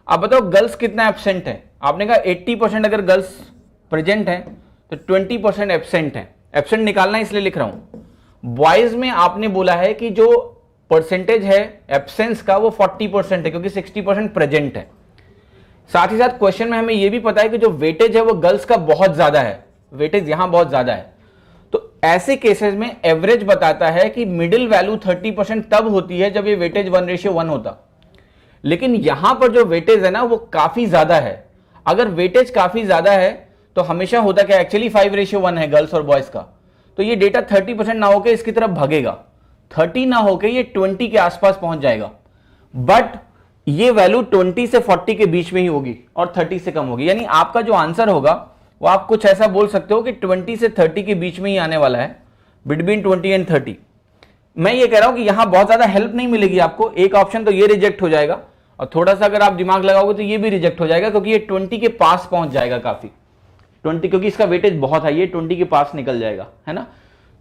आप बताओ गर्ल्स कितना एब्सेंट है, आपने कहा 80% अगर गर्ल्स प्रेजेंट है तो 20% एब्सेंट है, एब्सेंट निकालना इसलिए लिख रहा हूं। बॉयज में आपने बोला है कि जो परसेंटेज है एब्सेंस का वो 40% है, क्योंकि 60% प्रेजेंट है। साथ ही साथ क्वेश्चन में हमें यह भी पता है कि जो वेटेज है वो गर्ल्स का बहुत ज्यादा है, वेटेज यहां बहुत ज्यादा है। तो ऐसे केसेस में एवरेज बताता है कि मिडिल वैल्यू 30% तब होती है जब ये वेटेज 1:1 होता, लेकिन यहां पर जो वेटेज है ना वो काफी ज्यादा है। अगर वेटेज काफी ज्यादा है तो हमेशा होता क्या, एक्चुअली 5:1 है गर्ल्स और बॉयज का, तो ये डेटा 30% ना होकर इसकी तरफ भागेगा, 30 ना होकर ये 20 के आसपास पहुंच जाएगा। बट ये वैल्यू 20 से 40 के बीच में ही होगी और 30 से कम होगी, यानी आपका जो आंसर होगा वो आप कुछ ऐसा बोल सकते हो कि 20 से 30 के बीच में ही आने वाला है, बिटवीन 20 एंड 30। मैं ये कह रहा हूं कि यहां बहुत ज्यादा हेल्प नहीं मिलेगी आपको, एक ऑप्शन तो ये रिजेक्ट हो जाएगा, और थोड़ा सा अगर आप दिमाग लगाओगे तो ये भी रिजेक्ट हो जाएगा, क्योंकि ये 20 के पास पहुंच जाएगा काफी, 20, क्योंकि इसका वेटेज बहुत हाई है, 20 के पास निकल जाएगा, है ना।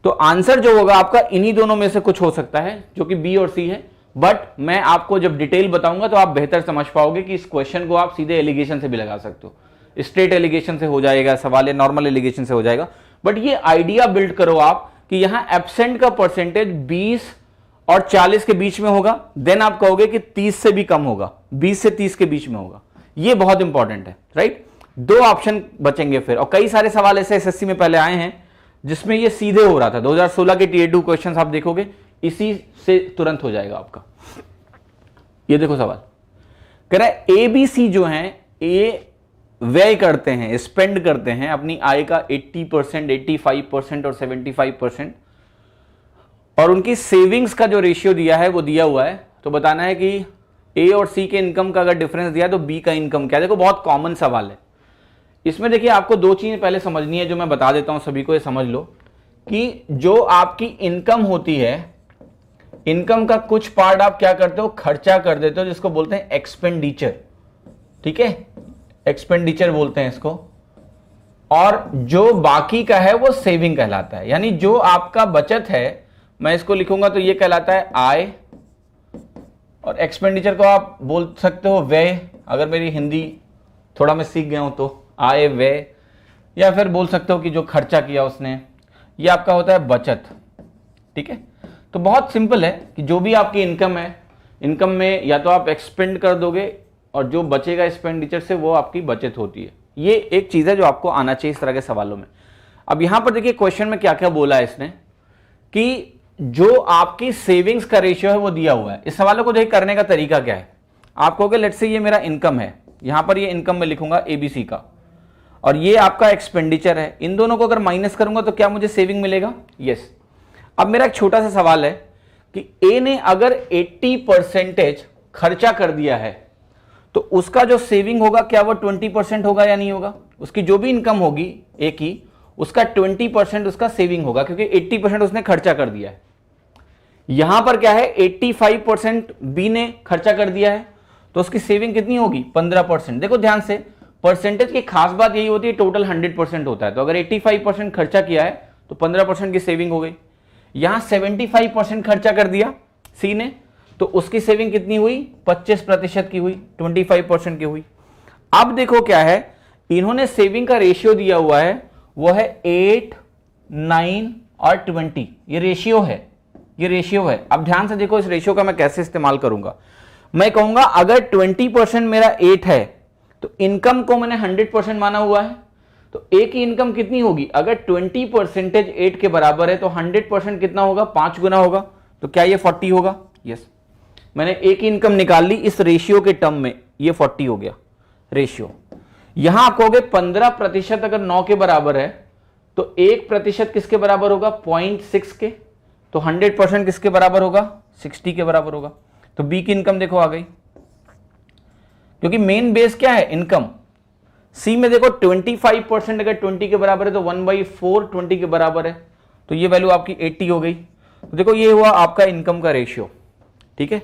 तो आंसर जो होगा आपका इन्हीं दोनों में से कुछ हो सकता है, जो कि बी और सी है। बट मैं आपको जब डिटेल बताऊंगा तो आप बेहतर समझ पाओगे कि इस क्वेश्चन को आप सीधे एलिगेशन से भी लगा सकते हो, स्ट्रेट एलिगेशन से हो जाएगा सवाल, या नॉर्मल एलिगेशन से हो जाएगा। बट ये आइडिया बिल्ड करो आप कि यहां एब्सेंट का परसेंटेज 20 और 40 के बीच में होगा, देन आप कहोगे कि 30 से भी कम होगा, 20 से 30 के बीच में होगा। ये बहुत इंपॉर्टेंट है, राइट। दो ऑप्शन बचेंगे फिर, और कई सारे सवाल ऐसे एसएससी में पहले आए हैं जिसमें ये सीधे हो रहा था। 2016 के टीए 2 क्वेश्चन आप देखोगे इसी से तुरंत हो जाएगा आपका। ये देखो सवाल कह रहा है एबीसी जो है ए व्यय करते हैं, स्पेंड करते हैं अपनी आय का 80%, 85% और 75%, और उनकी सेविंग्स का जो रेशियो दिया है वो दिया हुआ है। तो बताना है कि ए और सी के इनकम का अगर डिफरेंस दिया तो बी का इनकम क्या है। देखो बहुत कॉमन सवाल है इसमें। देखिए आपको दो चीजें पहले समझनी है, जो मैं बता देता हूं सभी को, ये समझ लो कि जो आपकी इनकम होती है, इनकम का कुछ पार्ट आप क्या करते हो, खर्चा कर देते हो, जिसको बोलते हैं एक्सपेंडिचर, ठीक है, एक्सपेंडिचर बोलते हैं इसको। और जो बाकी का है वो सेविंग कहलाता है, यानी जो आपका बचत है, मैं इसको लिखूंगा तो ये कहलाता है आय, और एक्सपेंडिचर को आप बोल सकते हो व्यय, अगर मेरी हिंदी थोड़ा मैं सीख गया हूं तो, आय व्यय, या फिर बोल सकते हो कि जो खर्चा किया उसने, ये आपका होता है बचत, ठीक है। तो बहुत सिंपल है कि जो भी आपकी इनकम है, इनकम में या तो आप एक्सपेंड कर दोगे और जो बचेगा एक्सपेंडिचर से वो आपकी बचत होती है। ये एक चीज है जो आपको आना चाहिए इस तरह के सवालों में। अब यहां पर देखिए क्वेश्चन में क्या क्या बोला है इसने, कि जो आपकी सेविंग्स का रेशियो है वो दिया हुआ है। इस सवालों को देखिए करने का तरीका क्या है, आप कहोगे लेट्स से ये मेरा इनकम है, यहां पर ये इनकम में लिखूंगा एबीसी का, और ये आपका एक्सपेंडिचर है। इन दोनों को अगर माइनस करूंगा तो क्या मुझे सेविंग मिलेगा, यस। अब मेरा एक छोटा सा सवाल है कि ए ने अगर 80% खर्चा कर दिया है तो उसका जो सेविंग होगा क्या वो 20% होगा या नहीं होगा। उसकी जो भी इनकम होगी ए की, उसका 20% उसका सेविंग होगा, क्योंकि 80% उसने खर्चा कर दिया है। यहां पर क्या है, 85% बी ने खर्चा कर दिया है, तो उसकी सेविंग कितनी होगी, 15%। देखो ध्यान से, परसेंटेज की खास बात यही होती है टोटल 100% होता है, तो अगर 85% खर्चा किया है तो 15% की सेविंग हो गई। यहां 75% खर्चा कर दिया सी ने, तो उसकी सेविंग कितनी हुई, 25% की हुई, 25% की हुई। अब देखो क्या है, इन्होंने सेविंग का रेशियो दिया हुआ है वो है 8, 9 और 20, ये रेशियो है, ये रेशियो है। अब ध्यान से देखो इस रेशियो का मैं कैसे इस्तेमाल करूंगा। मैं कहूंगा अगर 20% मेरा 8 है तो इनकम को मैंने 100% माना हुआ है, तो ए की इनकम कितनी होगी? अगर 20% 8 के बराबर है तो 100% कितना होगा? 5 गुना होगा, तो क्या ये 40 होगा? यस, मैंने ए की इनकम निकाल ली इस रेशियो के टर्म में, ये 40 हो गया रेशियो। यहां आप कहोगे 15% अगर 9 के बराबर है तो 1% किसके बराबर होगा? 0.6 के, तो 100% किसके बराबर होगा? 60 के बराबर होगा। तो बी की इनकम देखो आ गई, क्योंकि मेन बेस क्या है? इनकम। सी में देखो 25% अगर 20 के बराबर है तो 1/4 20 के बराबर है, तो ये वैल्यू आपकी 80 हो गई। तो देखो ये हुआ आपका इनकम का रेशियो, ठीक है,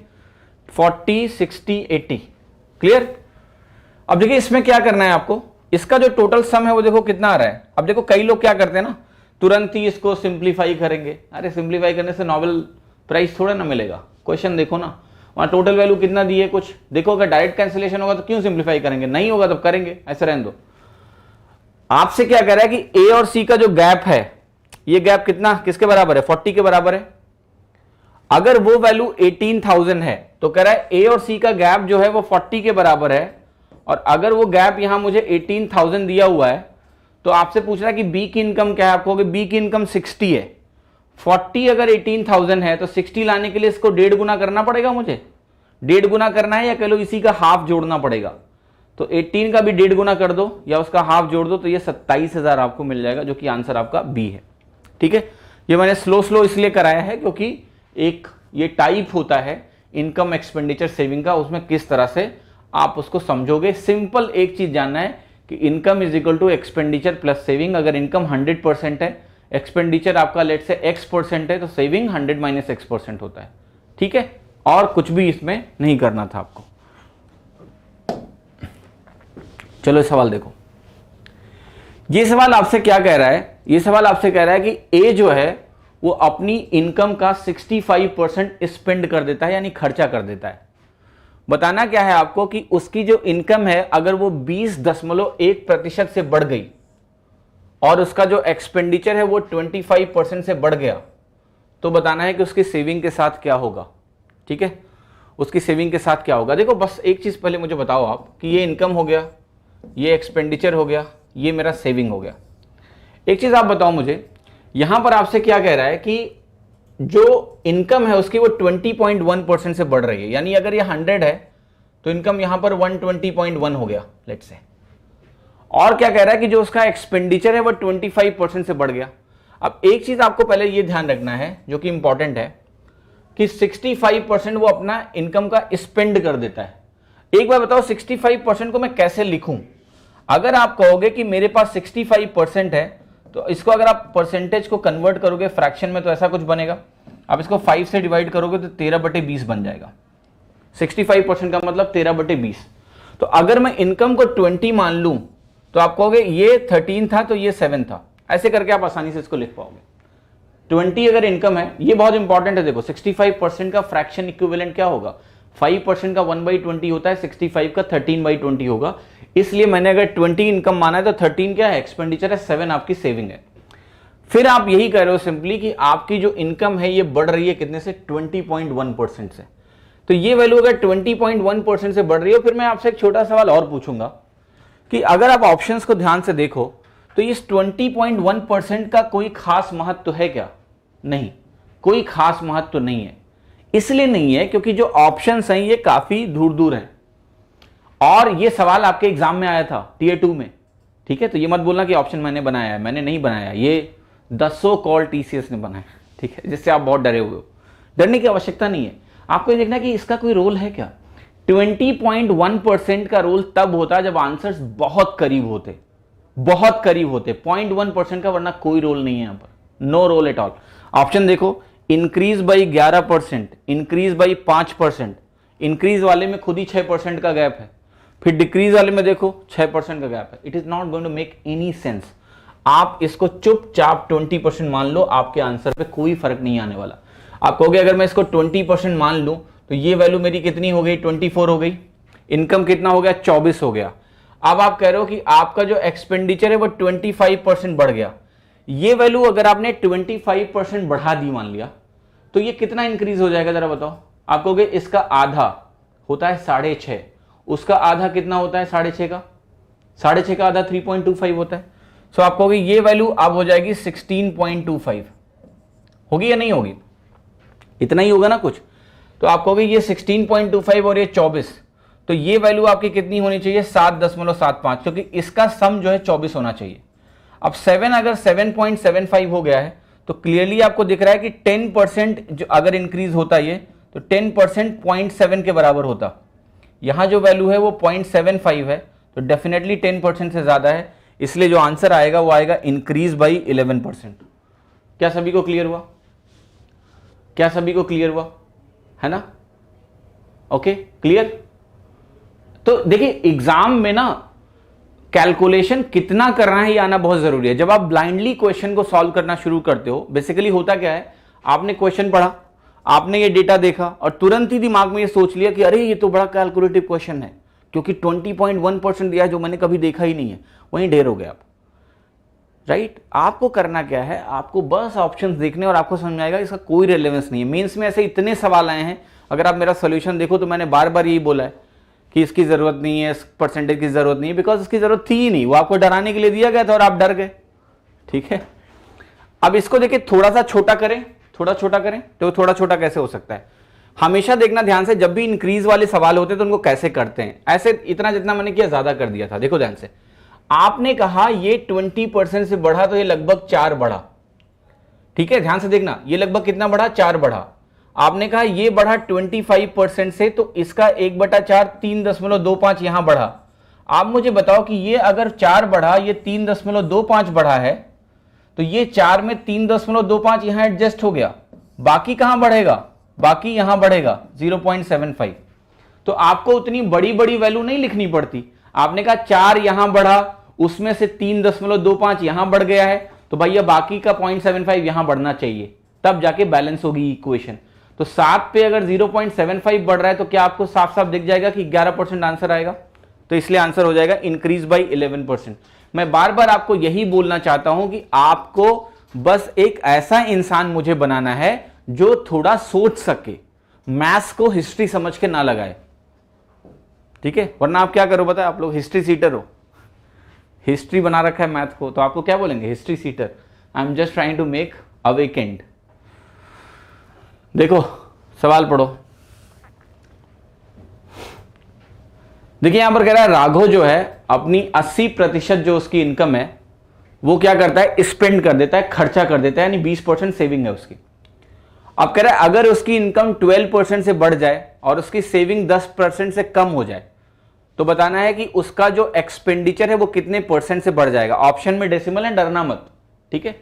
40 60 80। क्लियर? अब देखिए इसमें क्या करना है आपको, इसका जो टोटल सम है वो देखो कितना आ रहा है। अब देखो कई लोग क्या करते हैं ना, तुरंत ही इसको सिंप्लीफाई करेंगे। अरे सिंप्लीफाई करने से नोबेल प्राइज थोड़ा ना मिलेगा। क्वेश्चन देखो ना, वहां टोटल वैल्यू कितना दी है कुछ देखो। अगर डायरेक्ट कैंसिलेशन होगा तो क्यों सिंप्लीफाई करेंगे? नहीं होगा तब करेंगे, ऐसे रहने दो। आपसे क्या कह रहा है कि ए और सी का जो गैप है, ये गैप कितना किसके बराबर है? 40 के बराबर है। अगर वो वैल्यू 18,000 है तो कह रहा है ए और सी का गैप जो है वो 40 के बराबर है, और अगर वो गैप यहां मुझे 18,000 दिया हुआ है तो आपसे पूछ रहा है कि बी की इनकम क्या है। आप कहोगे बी की इनकम 60 है। 40 अगर 18,000 है तो 60 लाने के लिए इसको 1.5 गुना करना पड़ेगा मुझे। 1.5 गुना करना है या कह लो इसी का हाफ जोड़ना पड़ेगा। तो 18 का भी 1.5 गुना कर दो या उसका हाफ जोड़ दो, तो ये 27,000 आपको मिल जाएगा, जो कि आंसर आपका बी है। ठीक है, ये मैंने स्लो इसलिए कराया है क्योंकि एक ये टाइप होता है इनकम एक्सपेंडिचर सेविंग का, उसमें किस तरह से आप उसको समझोगे। सिंपल एक चीज जानना है कि income is equal to expenditure plus saving. अगर इनकम 100% है, एक्सपेंडिचर आपका लेट से x% है, तो सेविंग 100 - x% होता है। ठीक है, और कुछ भी इसमें नहीं करना था आपको। चलो इस सवाल देखो, ये सवाल आपसे क्या कह रहा है? ये सवाल आपसे कह रहा है कि ए जो है वो अपनी इनकम का 65% स्पेंड कर देता है, यानी खर्चा कर देता है। बताना क्या है आपको कि उसकी जो इनकम है अगर वो 20.1% से बढ़ गई और उसका जो एक्सपेंडिचर है वो 25% से बढ़ गया, तो बताना है कि उसकी सेविंग के साथ क्या होगा। ठीक है, उसकी सेविंग के साथ क्या होगा। देखो बस एक चीज पहले मुझे बताओ आप कि ये इनकम हो गया, ये एक्सपेंडिचर हो गया, ये मेरा सेविंग हो गया। एक चीज आप बताओ मुझे, यहां पर आपसे क्या कह रहा है कि जो इनकम है उसकी वो 20.1% से बढ़ रही है, यानी अगर ये 100 है तो इनकम यहां पर 120.1 हो गया लेट्स से। और क्या कह रहा है कि जो उसका एक्सपेंडिचर है वो 25% से बढ़ गया। अब एक चीज आपको पहले ये ध्यान रखना है जो कि इंपॉर्टेंट है कि 65% वो अपना इनकम का स्पेंड कर देता है। एक बार बताओ 65% को मैं कैसे लिखूं? अगर आप कहोगे कि मेरे पास 65% है तो इसको अगर आप परसेंटेज को कन्वर्ट करोगे फ्रैक्शन में तो ऐसा कुछ बनेगा। आप इसको 5 से डिवाइड करोगे तो 13/20 बन जाएगा। 65% का मतलब 13/20। तो अगर मैं इनकम को 20 मान लूं तो आप कहोगे ये 13 था तो ये 7 था, ऐसे करके आप आसानी से इसको लिख पाओगे। 20 अगर इनकम है, ये बहुत इंपॉर्टेंट है। देखो 65% का फ्रैक्शन इक्विवेलेंट क्या होगा? 5% का 1/20 होता है, 65 का 13/20 होगा। इसलिए मैंने अगर 20 इनकम माना है तो 13 क्या है? एक्सपेंडिचर है, 7 आपकी सेविंग है। फिर आप यही कह रहे हो सिंपली कि आपकी जो इनकम है ये बढ़ रही है कितने से? 20.1% से। तो ये वैल्यू अगर 20.1% से बढ़ रही है, फिर मैं आपसे एक छोटा सवाल और पूछूंगा कि अगर आप ऑप्शंस को ध्यान से देखो तो इस 20.1% का कोई खास महत्व है क्या? नहीं, कोई खास महत्व नहीं है। इसलिए नहीं है क्योंकि जो ऑप्शंस हैं ये काफी दूर दूर हैं, और ये सवाल आपके एग्जाम में आया था Tier 2 में। ठीक है, तो ये मत बोलना कि ऑप्शन मैंने बनाया है, मैंने नहीं बनाया, ये 10 कॉल TCS ने बनाया। ठीक है, जिससे आप बहुत डरे हुए हो। डरने की आवश्यकता नहीं है, आपको ये देखना कि इसका कोई रोल है क्या। 20.1% का रोल तब होता है जब आंसर्स बहुत करीब होते, बहुत करीब होते। 0.1% का वरना कोई रोल नहीं है यहां पर, no role at all. Option देखो, increase by 11%, increase by 5%। Increase वाले में खुद ही 6% का गैप है, फिर डिक्रीज वाले में देखो 6% का गैप है। It is not going to make any sense. आप इसको चुपचाप 20% मान लो, आपके आंसर पे कोई फर्क नहीं आने वाला। आप कहोगे अगर मैं इसको 20% मान लूं तो ये वैल्यू मेरी कितनी हो गई? 24 हो गई। इनकम कितना हो गया? 24 हो गया। अब आप कह रहे हो कि आपका जो एक्सपेंडिचर है वो 25% बढ़ गया, ये वैल्यू अगर आपने 25% बढ़ा दी मान लिया, तो ये कितना इंक्रीज हो जाएगा जरा बताओ। आप कहोगे इसका आधा होता है 6.5, उसका आधा कितना होता है 6.5 का, 6.5 का आधा 3.25 होता है। सो आप कहोगे ये वैल्यू अब हो जाएगी 16.25, होगी या नहीं होगी, इतना ही होगा ना कुछ। तो आप कहोगे ये 16.25 और ये 24, तो ये वैल्यू आपकी कितनी होनी चाहिए 7.75, क्योंकि इसका सम जो है 24 होना चाहिए। अब 7 अगर 7.75 हो गया है तो क्लियरली आपको दिख रहा है कि 10% जो अगर इंक्रीज होता ये तो 10% 0.7 के बराबर होता। यहां जो वैल्यू है वो 0.75 है, तो डेफिनेटली 10% से ज्यादा है, इसलिए जो आंसर आएगा वो आएगा इंक्रीज बाई 11%। क्या सभी को क्लियर हुआ, क्या सभी को क्लियर हुआ है ना? Okay clear. तो देखिए एग्जाम में ना कैलकुलेशन कितना करना है ये आना बहुत जरूरी है। जब आप ब्लाइंडली क्वेश्चन को सॉल्व करना शुरू करते हो, बेसिकली होता क्या है, आपने क्वेश्चन पढ़ा, आपने ये डेटा देखा और तुरंत ही दिमाग में ये सोच लिया कि अरे ये तो बड़ा कैलकुलेटिव क्वेश्चन है, क्योंकि 20.1% दिया है जो मैंने कभी देखा ही नहीं है, वहीं ढेर हो गया आप। राइट आपको करना क्या है, आपको बस ऑप्शंस देखने और आपको समझ में आएगा इसका कोई रेलेवेंस नहीं है। मेंस में ऐसे इतने सवाल आए हैं, अगर आप मेरा सोल्यूशन देखो तो मैंने बार बार यही बोला है कि इसकी जरूरत नहीं है, इस परसेंटेज की जरूरत नहीं है, बिकॉज इसकी जरूरत थी ही नहीं, वो आपको डराने के लिए दिया गया था और आप डर गए। ठीक है, अब इसको देखिए थोड़ा सा छोटा करें, थोड़ा छोटा करें, तो थोड़ा छोटा कैसे हो सकता है, हमेशा देखना ध्यान से, जब भी इंक्रीज वाले सवाल होते हैं तो उनको कैसे करते हैं। ऐसे इतना जितना मैंने किया ज्यादा कर दिया था। देखो ध्यान से, आपने कहा ये 20% से बढ़ा तो ये लगभग 4 बढ़ा। ठीक है, ध्यान से देखना, ये लगभग कितना बढ़ा, 4 बढ़ा। आपने कहा ये बढ़ा 25% से, तो इसका 1/4 3.25 यहां बढ़ा। आप मुझे बताओ कि ये अगर 4 बढ़ा, ये 3.25 बढ़ा है, तो ये 4 में 3.25 यहां एडजस्ट हो गया, बाकी कहां बढ़ेगा, बाकी यहां बढ़ेगा 0.75। तो आपको उतनी बड़ी बड़ी वैल्यू नहीं लिखनी पड़ती। आपने कहा 4 यहां बढ़ा, उसमें से 3.25 यहां बढ़ गया है, तो भैया बाकी का 0.75 यहां बढ़ना चाहिए, तब जाके बैलेंस होगी इक्वेशन। तो 7 पे अगर 0.75 बढ़ रहा है तो क्या आपको साफ साफ दिख जाएगा कि 11% आंसर आएगा। तो इसलिए आंसर हो जाएगा इंक्रीज बाई 11%। मैं बार बार आपको यही बोलना चाहता हूं कि आपको बस एक ऐसा इंसान मुझे बनाना है जो थोड़ा सोच सके, मैथ्स को हिस्ट्री समझ के ना लगाए। ठीक है, वरना आप क्या करो पता है, आप लोग हिस्ट्री सीटर हो, हिस्ट्री बना रखा है मैथ को, तो आपको क्या बोलेंगे, history sheeter. I am just trying to make awakened. देखो सवाल पढ़ो। देखिए यहां पर कह रहा है राघव जो है अपनी 80% जो उसकी इनकम है वो क्या करता है, स्पेंड कर देता है, खर्चा कर देता है, यानी 20% सेविंग है उसकी। अब कह रहा है अगर उसकी इनकम 12% से बढ़ जाए और उसकी सेविंग 10% से कम हो जाए, तो बताना है कि उसका जो एक्सपेंडिचर है वो कितने परसेंट से बढ़ जाएगा। ऑप्शन में डेसिमल है, डरना मत। ठीक है,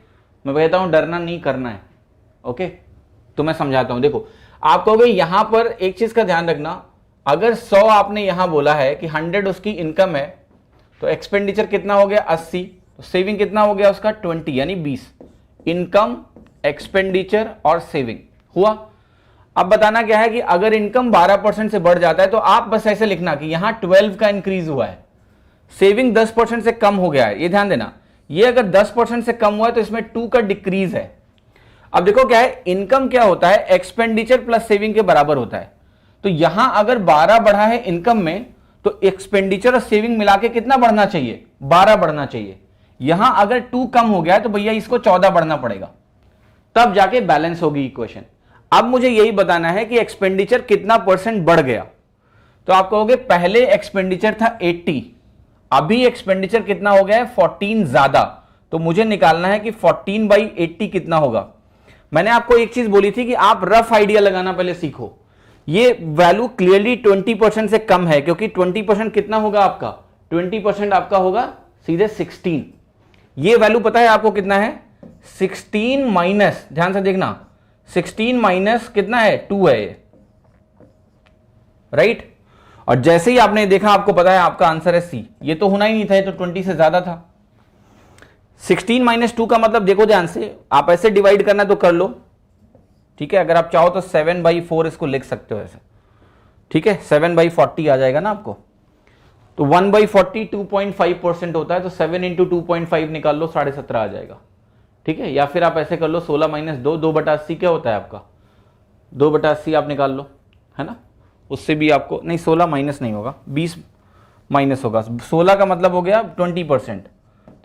मैं कहता हूं डरना नहीं, करना है। ओके, तो मैं समझाता हूं। देखो आप कहोगे यहां पर एक चीज का ध्यान रखना, अगर 100 आपने यहां बोला है कि 100 उसकी इनकम है, तो एक्सपेंडिचर कितना हो गया 80, तो सेविंग कितना हो गया उसका 20, यानी 20। इनकम, एक्सपेंडिचर और सेविंग हुआ। अब बताना क्या है कि अगर इनकम 12% से बढ़ जाता है तो आप बस ऐसे लिखना कि यहां 12 का इंक्रीज हुआ है, सेविंग 10% से कम हो गया है। ये ध्यान देना, ये अगर 10% से कम हुआ है तो इसमें 2 का डिक्रीज है। अब देखो क्या है, इनकम क्या होता है, एक्सपेंडिचर प्लस सेविंग के बराबर होता है। तो यहां अगर 12 बढ़ा है इनकम में, तो एक्सपेंडिचर और सेविंग मिला के कितना बढ़ना चाहिए, 12 बढ़ना चाहिए। यहां अगर 2 कम हो गया है तो भैया इसको 14 बढ़ना पड़ेगा, तब जाके बैलेंस होगी इक्वेशन। अब मुझे यही बताना है कि एक्सपेंडिचर कितना परसेंट बढ़ गया। तो आप कहोगे पहले एक्सपेंडिचर था 80, अभी एक्सपेंडिचर कितना हो गया है 14 ज्यादा, तो मुझे निकालना है कि 14/80 कितना होगा। मैंने आपको एक चीज बोली थी कि आप रफ आइडिया लगाना पहले सीखो। ये वैल्यू क्लियरली 20% से कम है, क्योंकि 20% कितना होगा आपका, 20% आपका होगा सीधे 16। ये वैल्यू पता है आपको कितना है, 16 माइनस, ध्यान से देखना, 16 माइनस कितना है 2 है ये, राइट। और जैसे ही आपने देखा आपको पता है आपका आंसर है सी। ये तो होना ही नहीं था, ये तो 20 से ज्यादा था। 16 माइनस 2 का मतलब देखो ध्यान से, आप ऐसे डिवाइड करना तो कर लो। ठीक है, अगर आप चाहो तो 7/4 इसको लिख सकते हो ऐसे। ठीक है, 7/40 आ जाएगा ना आपको। तो 1/40 2.5% होता है, तो 7 × 2.5 निकाल लो, 17.5 आ जाएगा। ठीक है, या फिर आप ऐसे कर लो 16 माइनस 2, 2/80 क्या होता है आपका, 2/80 आप निकाल लो, है ना, उससे भी आपको नहीं 16 माइनस नहीं होगा, 20 माइनस होगा, 16 का मतलब हो गया 20%,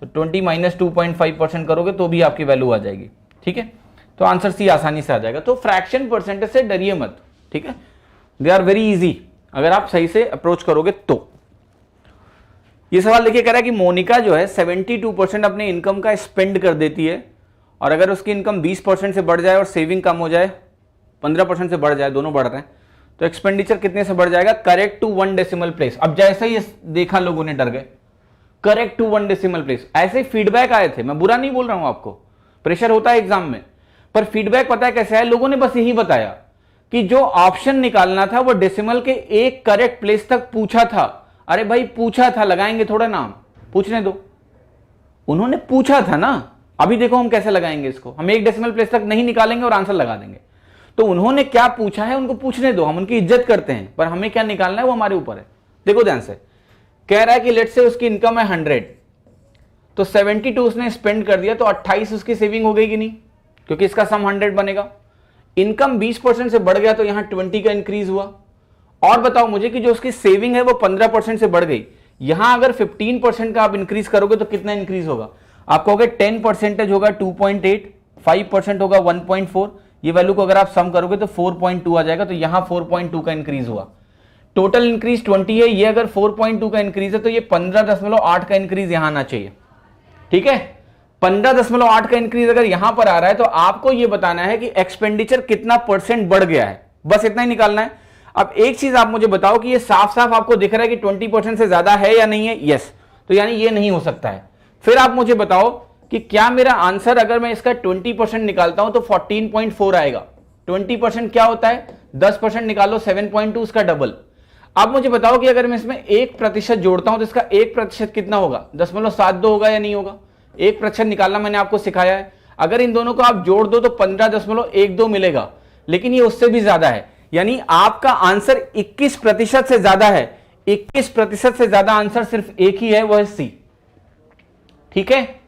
तो 20 माइनस 2.5% करोगे तो भी आपकी वैल्यू आ जाएगी। ठीक है, तो आंसर सी आसानी से आ जाएगा। तो फ्रैक्शन परसेंटेज से डरिए मत, ठीक है, दे आर वेरी इजी अगर आप सही से अप्रोच करोगे तो। ये सवाल देखिए, कह रहा है कि मोनिका जो है 72% अपने इनकम का स्पेंड कर देती है, और अगर उसकी इनकम 20% से बढ़ जाए और सेविंग कम हो जाए 15% से बढ़ जाए, दोनों बढ़ रहे हैं, तो एक्सपेंडिचर कितने से बढ़ जाएगा, करेक्ट टू 1 डेसिमल प्लेस। अब जैसे ही देखा लोगों ने डर गए, करेक्ट टू 1 डेसिमल प्लेस, ऐसे फीडबैक आए थे, मैं बुरा नहीं बोल रहा हूं आपको, प्रेशर होता है एग्जाम में, पर फीडबैक पता है कैसे है, लोगों ने बस यही बताया कि जो ऑप्शन निकालना था वो डेसिमल के एक करेक्ट प्लेस तक पूछा था। अरे भाई पूछा था, लगाएंगे थोड़ा नाम, पूछने दो, उन्होंने पूछा था ना। अभी देखो हम कैसे लगाएंगे इसको, हम एक डेसिमल प्लेस तक नहीं निकालेंगे और आंसर लगा देंगे। तो उन्होंने क्या पूछा है उनको पूछने दो, हम उनकी इज्जत करते हैं, पर हमें क्या निकालना है वो हमारे ऊपर है। देखो ध्यान से, कह रहा है कि लेट से उसकी इनकम है 100, तो 72 उसने स्पेंड कर दिया, तो 28 उसकी सेविंग हो गई कि नहीं, क्योंकि इसका सम 100 बनेगा। इनकम 20% से बढ़ गया तो यहां 20 का इंक्रीज हुआ। और बताओ मुझे कि जो उसकी सेविंग है वो 15% से बढ़ गई, यहां अगर 15% का आप इंक्रीज करोगे तो कितना इंक्रीज होगा, आप कहोगे 10% होगा 2.8, 5% होगा 1.4, ये वैल्यू को अगर आप सम करोगे तो 4.2 आ जाएगा, तो यहां 4.2 का इंक्रीज हुआ। टोटल इंक्रीज 20 है, ये अगर 4.2 का इंक्रीज है तो ये 15.8 का इंक्रीज यहां आना चाहिए। ठीक है, 15.8 का इंक्रीज अगर यहां पर आ रहा है तो आपको यह बताना है कि एक्सपेंडिचर कितना परसेंट बढ़ गया है, बस इतना ही निकालना है। अब एक चीज आप मुझे बताओ कि ये साफ साफ आपको दिख रहा है कि 20% से ज्यादा है या नहीं है, यस, तो यानी ये नहीं हो सकता है। फिर आप मुझे बताओ कि क्या मेरा आंसर अगर मैं इसका 20% निकालता हूं तो 14.4 आएगा। 20% क्या होता है, 10% निकालो 7.2, उसका डबल। अब मुझे बताओ कि अगर मैं इसमें 1% जोड़ता हूं तो इसका 1% कितना होगा, 0.72 होगा या नहीं होगा। 1% निकालना मैंने आपको सिखाया है, अगर इन दोनों को आप जोड़ दो तो 15.12 मिलेगा, लेकिन ये उससे भी ज्यादा है, यानी आपका आंसर 21% से ज्यादा है। 21% से ज्यादा आंसर सिर्फ एक ही है, वो है सी। ठीक है,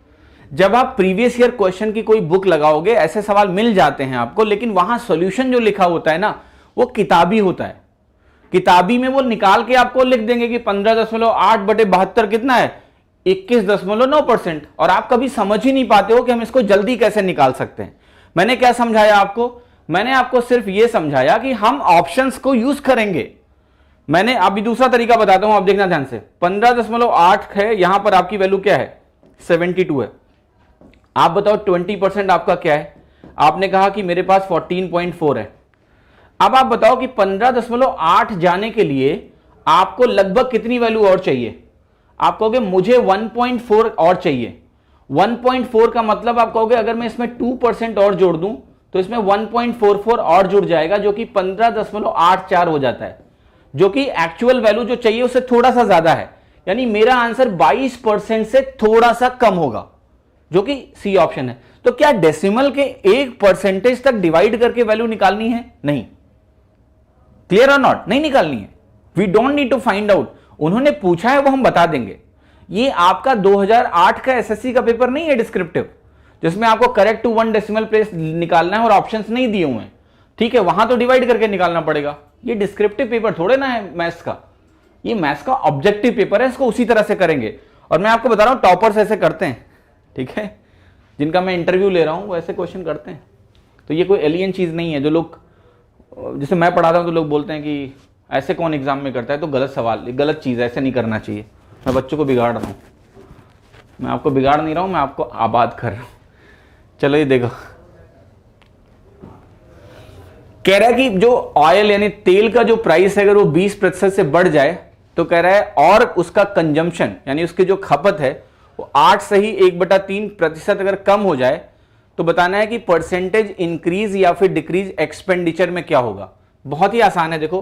जब आप प्रीवियस ईयर क्वेश्चन की कोई बुक लगाओगे ऐसे सवाल मिल जाते हैं आपको, लेकिन वहां सॉल्यूशन जो लिखा होता है ना वो किताबी होता है। किताबी में वो निकाल के आपको लिख देंगे कि 15.8/72 कितना है, 21.9%, और आप कभी समझ ही नहीं पाते हो कि हम इसको जल्दी कैसे निकाल सकते हैं। मैंने क्या समझाया आपको, मैंने आपको सिर्फ यह समझाया कि हम ऑप्शंस को यूज करेंगे। मैंने अभी दूसरा तरीका बताता हूं, आप देखना ध्यान से। 15.8 है, यहां पर आपकी वैल्यू क्या है, 72 है। आप बताओ 20% आपका क्या है, आपने कहा कि मेरे पास 14.4 है। अब आप बताओ कि 15.8 जाने के लिए आपको लगभग कितनी वैल्यू और चाहिए, आप कहोगे मुझे 1.4 और चाहिए। 1.4 का मतलब आप कहोगे अगर मैं इसमें 2% और जोड़ दूं तो इसमें 1.44 और जुड़ जाएगा, जो कि 15.84 हो जाता है, जो कि एक्चुअल वैल्यू जो चाहिए उससे थोड़ा सा ज्यादा है। यानी मेरा आंसर 22% से थोड़ा सा कम होगा, जो कि सी ऑप्शन है। तो क्या डेसिमल के 1% तक डिवाइड करके वैल्यू निकालनी है, नहीं, क्लियर और नॉट, नहीं निकालनी है। We don't need to find out, उन्होंने पूछा है वो हम बता देंगे। ये आपका 2008 का एसएससी का पेपर नहीं है डिस्क्रिप्टिव, जिसमें आपको करेक्ट टू 1 डेसिमल प्लेस निकालना है और ऑप्शंस नहीं दिए हुए हैं। ठीक है, वहां तो डिवाइड करके निकालना पड़ेगा। ये डिस्क्रिप्टिव पेपर थोड़े ना है मैथ्स का, ये मैथ्स का ऑब्जेक्टिव पेपर है, इसको उसी तरह से करेंगे। और मैं आपको बता रहा हूं टॉपर्स ऐसे करते हैं, ठीक है, जिनका मैं इंटरव्यू ले रहा हूं वो ऐसे क्वेश्चन करते हैं। तो ये कोई एलियन चीज नहीं है। जो लोग, जैसे मैं पढ़ाता हूं तो लोग बोलते हैं कि ऐसे कौन एग्जाम में करता है, तो गलत सवाल, गलत चीज है, ऐसे नहीं करना चाहिए। मैं बच्चों को बिगाड़ रहा हूं, मैं आपको बिगाड़ नहीं रहा हूं, मैं आपको आबाद कर रहा हूं। चलो ये देखो, कह रहा है कि जो ऑयल यानी तेल का जो प्राइस है अगर वो 20% से बढ़ जाए तो कह रहा है, और उसका कंजम्पशन यानी उसकी जो खपत है वो 8 से ही 1/3% अगर कम हो जाए तो बताना है कि परसेंटेज इंक्रीज या फिर डिक्रीज एक्सपेंडिचर में क्या होगा। बहुत ही आसान है, देखो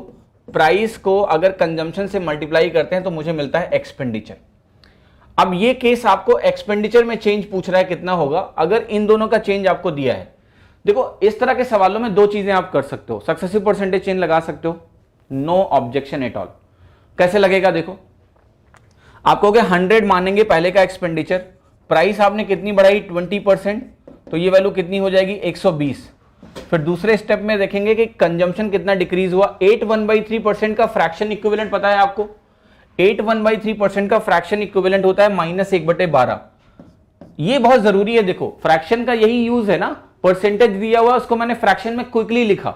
प्राइस को अगर कंजम्पशन से मल्टीप्लाई करते हैं तो मुझे मिलता है एक्सपेंडिचर। अब ये केस आपको एक्सपेंडिचर में चेंज पूछ रहा है कितना होगा, अगर इन दोनों का चेंज आपको दिया है। देखो इस तरह के सवालों में दो चीजें आप कर सकते हो, सक्सेसिव परसेंटेज चेंज लगा सकते हो, नो ऑब्जेक्शन एट ऑल। कैसे लगेगा, देखो आप कहोगे 100 मानेंगे पहले का एक्सपेंडिचर, प्राइस आपने कितनी बढ़ाई 20%, तो ये वैल्यू कितनी हो जाएगी 120। फिर दूसरे स्टेप में देखेंगे कि कंजम्पशन कितना डिक्रीज हुआ। 8 1/3% का फ्रैक्शन इक्विवेलेंट पता है आपको, 8 1/3% का फ्रैक्शन इक्विवेलेंट होता है -1/12। ये बहुत जरूरी है, देखो फ्रैक्शन का यही यूज है ना, परसेंटेज दिया हुआ उसको मैंने फ्रैक्शन में क्विकली लिखा।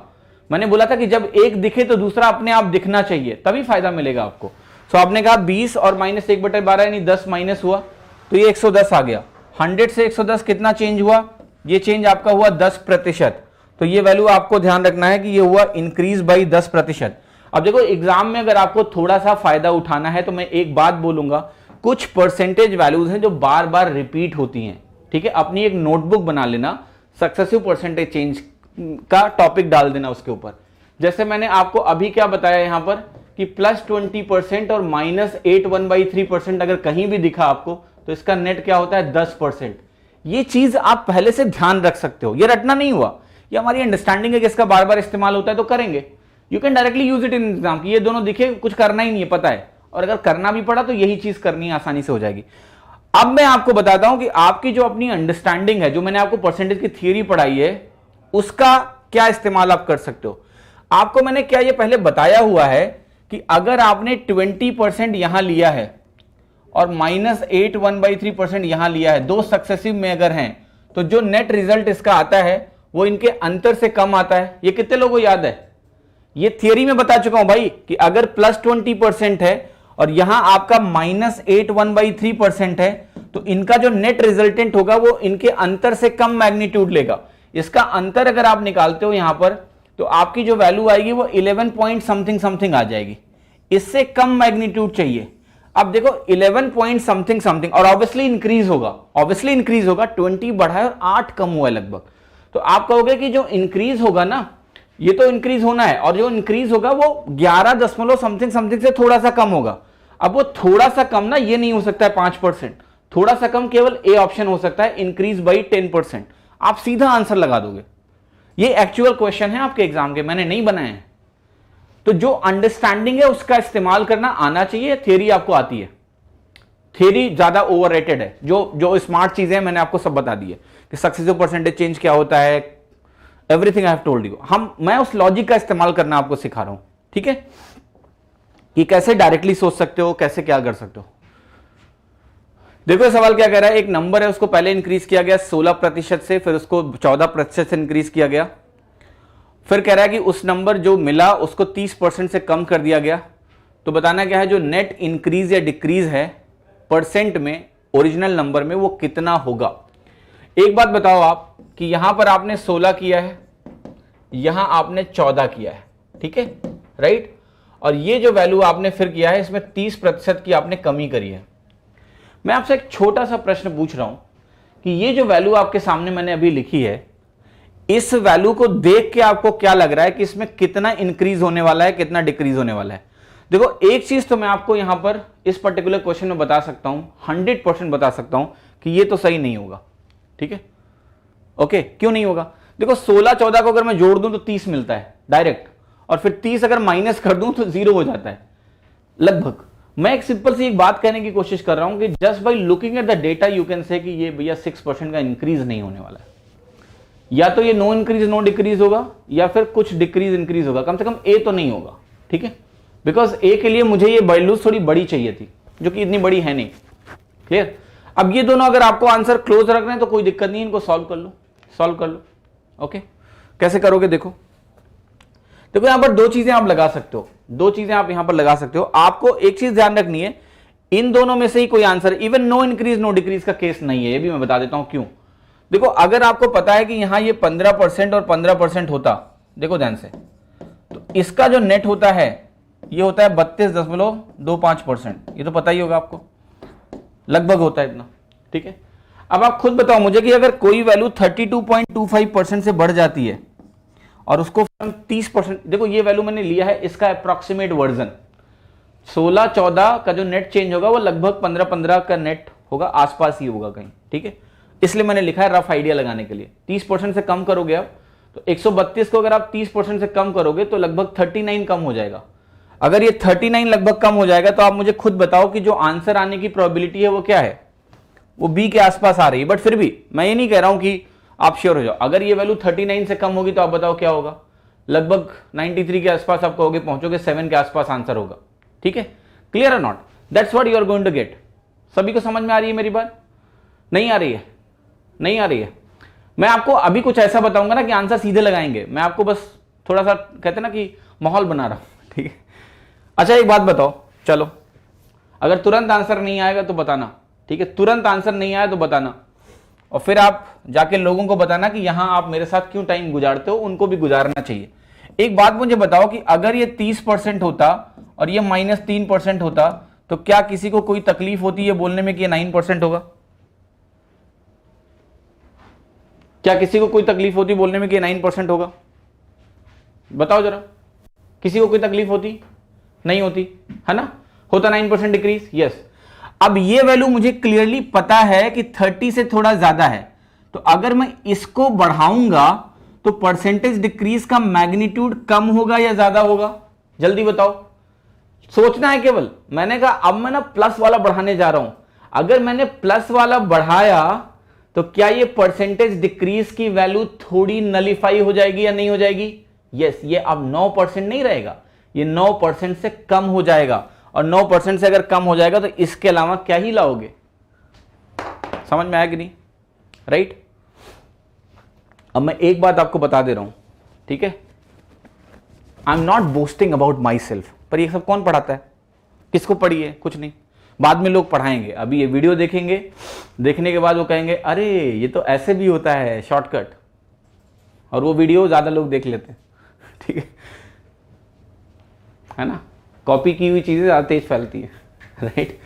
मैंने बोला था कि जब एक दिखे तो दूसरा अपने आप दिखना चाहिए, तभी फायदा मिलेगा आपको। तो आपने कहा 20 और -1/12 यानी 10 माइनस हुआ तो ये 110 आ गया। 100 से 110 कितना चेंज हुआ, ये चेंज आपका हुआ 10%। तो ये वैल्यू आपको ध्यान रखना है कि ये हुआ इंक्रीज बाई 10%। अब देखो एग्जाम में अगर आपको थोड़ा सा फायदा उठाना है तो मैं एक बात बोलूंगा, कुछ परसेंटेज वैल्यूज हैं जो बार बार रिपीट होती हैं, ठीक है। अपनी एक नोटबुक बना लेना, सक्सेसिव परसेंटेज चेंज का टॉपिक डाल देना उसके ऊपर। जैसे मैंने आपको अभी क्या बताया यहां पर कि +20% और -8 1/3% अगर कहीं भी दिखा आपको तो इसका नेट क्या होता है 10%। ये चीज आप पहले से ध्यान रख सकते हो, ये रटना नहीं हुआ, ये हमारी अंडरस्टैंडिंग है कि इसका बार बार इस्तेमाल होता है तो करेंगे। You can directly use it in exam की ये दोनों दिखे, कुछ करना ही नहीं है पता है, और अगर करना भी पड़ा तो यही चीज करनी आसानी से हो जाएगी। अब मैं आपको बताता हूं कि आपकी जो अपनी अंडरस्टैंडिंग है, जो मैंने आपको परसेंटेज की थियरी पढ़ाई है, उसका क्या इस्तेमाल आप कर सकते हो। आपको मैंने क्या ये पहले बताया हुआ है कि अगर आपने 20% यहां लिया है और -8 1/3% यहां लिया है, दो सक्सेसिव में अगर हैं तो जो नेट रिजल्ट इसका आता है वो इनके अंतर से कम आता है। ये कितने लोगों को याद है, ये थियरी में बता चुका हूं भाई कि अगर +20% है और यहां आपका -8 1/3% है तो इनका जो नेट रिजल्टेंट होगा वो इनके अंतर से कम मैग्नीट्यूड लेगा। इसका अंतर अगर आप निकालते हो यहां पर तो आपकी जो वैल्यू आएगी वो 11 पॉइंट समथिंग समथिंग आ जाएगी। इससे कम मैग्नीट्यूड चाहिए। अब देखो 11 पॉइंट समथिंग समथिंग और ऑब्वियसली इंक्रीज होगा, 20 बढ़ा है और 8 कम हुआ है लगभग। तो आप कहोगे कि जो इंक्रीज होगा ना, ये तो इंक्रीज होना है, और जो इंक्रीज होगा वो 11 दशमलव समथिंग समथिंग से थोड़ा सा कम होगा। अब वो थोड़ा सा कम ना, ये नहीं हो सकता है 5%, थोड़ा सा कम केवल ए ऑप्शन हो सकता है, इंक्रीज बाई 10%। आप सीधा आंसर लगा दोगे। ये एक्चुअल क्वेश्चन है आपके एग्जाम के, मैंने नहीं बनाए हैं। तो जो अंडरस्टैंडिंग है उसका इस्तेमाल करना आना चाहिए। थियरी आपको आती है, थियरी ज्यादा ओवररेटेड है। जो स्मार्ट चीजें मैंने आपको सब बता दी है कि सक्सेसिव परसेंटेज चेंज क्या होता है, everything I have told you. मैं उस लॉजिक का इस्तेमाल करना आपको सिखा रहा हूं, ठीक है, कि कैसे डायरेक्टली सोच सकते हो, कैसे क्या कर सकते हो। देखो सवाल क्या कह रहा है, एक नंबर है उसको पहले इंक्रीज किया गया 16% से, फिर उसको 14% से इंक्रीज किया गया, फिर कह रहा है कि उस नंबर जो मिला उसको 30% से कम कर दिया गया। तो बताना क्या है, जो नेट इंक्रीज या डिक्रीज है परसेंट में ओरिजिनल नंबर में वो कितना होगा। एक बात बताओ आप कि यहां पर आपने 16 किया है, यहां आपने 14 किया है, ठीक है, राइट, और ये जो वैल्यू आपने फिर किया है इसमें 30% की आपने कमी करी है। मैं आपसे एक छोटा सा प्रश्न पूछ रहा हूं कि ये जो वैल्यू आपके सामने मैंने अभी लिखी है, इस वैल्यू को देख के आपको क्या लग रहा है कि इसमें कितना इंक्रीज होने वाला है, कितना डिक्रीज होने वाला है। देखो एक चीज तो मैं आपको यहां पर इस पर्टिकुलर क्वेश्चन में बता सकता हूं, 100% बता सकता हूं कि ये तो सही नहीं होगा, ठीक है, ओके। क्यों नहीं होगा, देखो 16 14 को अगर मैं जोड़ दूं तो 30 मिलता है डायरेक्ट, और फिर 30 अगर माइनस कर दूं तो 0 हो जाता है लगभग। मैं एक सिंपल सी एक बात कहने की कोशिश कर रहा हूं कि just by looking at the data you can say कि ये भैया 6% का इंक्रीज नहीं होने वाला है, या तो ये नो इंक्रीज नो डिक्रीज होगा या फिर कुछ डिक्रीज इंक्रीज होगा, कम से कम ए तो नहीं होगा, ठीक है, बिकॉज ए के लिए मुझे ये वैल्यू थोड़ी बड़ी चाहिए थी जो कि इतनी बड़ी है नहीं, क्लियर। अब ये दोनों अगर आपको आंसर क्लोज रखना है तो कोई दिक्कत नहीं, इनको सॉल्व कर लो, ओके। कैसे करोगे, देखो यहां पर दो चीजें आप लगा सकते हो, दो चीजें आप यहां पर लगा सकते हो। आपको एक चीज ध्यान रखनी है, इन दोनों में से ही कोई answer, even no increase no decrease का केस नहीं है, ये भी मैं बता देता हूं क्यों। देखो अगर आपको पता है कि यहां ये 15% और 15% होता, देखो ध्यान से, तो इसका जो नेट होता है ये होता है 32.25%, ये तो पता ही होगा आपको, लगभग होता है इतना, ठीक है। अब आप खुद बताओ मुझे कि अगर कोई वैल्यू 32.25% से बढ़ जाती है और उसको 30%, देखो ये वैल्यू मैंने लिया है इसका अप्रॉक्सीमेट वर्जन, 16-14 का जो नेट चेंज होगा वो लगभग 15-15 का नेट होगा, आसपास ही होगा कहीं, ठीक है, इसलिए मैंने लिखा है रफ आइडिया लगाने के लिए। 30% से कम करोगे आप तो 132 को अगर आप 30% से कम करोगे तो लगभग 39 कम हो जाएगा। अगर ये 39 लगभग कम हो जाएगा तो आप मुझे खुद बताओ कि जो आंसर आने की प्रोबेबिलिटी है वो क्या है, वो बी के आसपास आ रही है। बट फिर भी मैं ये नहीं कह रहा हूं कि आप श्योर हो जाओ। अगर ये वैल्यू 39 से कम होगी तो आप बताओ क्या होगा, लगभग 93 के आसपास आप कहोगे, पहुंचोगे 7 के आसपास आंसर होगा। ठीक है, क्लियर और not, that's what you are going to get. सभी को समझ में आ रही है मेरी बात? नहीं आ रही है? नहीं आ रही है? मैं आपको अभी कुछ ऐसा बताऊंगा ना कि आंसर सीधे लगाएंगे, मैं आपको बस थोड़ा सा कहते हैं ना कि माहौल बना रहा हूं। ठीक है, अच्छा एक बात बताओ, चलो अगर तुरंत आंसर नहीं आएगा तो बताना, ठीक है, तुरंत आंसर नहीं आया तो बताना, और फिर आप जाके लोगों को बताना कि यहां आप मेरे साथ क्यों टाइम गुजारते हो, उनको भी गुजारना चाहिए। एक बात मुझे बताओ कि अगर ये 30% होता और ये -3% होता तो क्या किसी को कोई तकलीफ होती है बोलने में कि ये 9% होगा? क्या किसी को कोई तकलीफ होती बोलने में कि 9% होगा? बताओ जरा, किसी को कोई तकलीफ होती? नहीं होती, है ना? होता 9% डिक्रीज, यस। अब ये वैल्यू मुझे क्लियरली पता है कि 30 से थोड़ा ज्यादा है, तो अगर मैं इसको बढ़ाऊंगा तो परसेंटेज डिक्रीज का मैग्नीट्यूड कम होगा या ज्यादा होगा? जल्दी बताओ, सोचना है केवल। मैंने कहा अब मैं ना प्लस वाला बढ़ाने जा रहा हूं, अगर मैंने प्लस वाला बढ़ाया तो क्या ये परसेंटेज डिक्रीज की वैल्यू थोड़ी नलीफाई हो जाएगी या नहीं हो जाएगी? यस, ये अब 9% नहीं रहेगा, ये 9% से कम हो जाएगा, और 9% से अगर कम हो जाएगा तो इसके अलावा क्या ही लाओगे? समझ में आया कि नहीं? राइट। अब मैं एक बात आपको बता दे रहा हूं, ठीक है, I am not boasting about my self, पर ये सब कौन पढ़ाता है? किसको पढ़ी है? कुछ नहीं, बाद में लोग पढ़ाएंगे। अभी ये वीडियो देखेंगे, देखने के बाद वो कहेंगे अरे ये तो ऐसे भी होता है शॉर्टकट, और वो वीडियो ज्यादा लोग देख लेते हैं। ठीक है ना? कॉपी की हुई चीजें ज्यादा तेज फैलती है, राइट।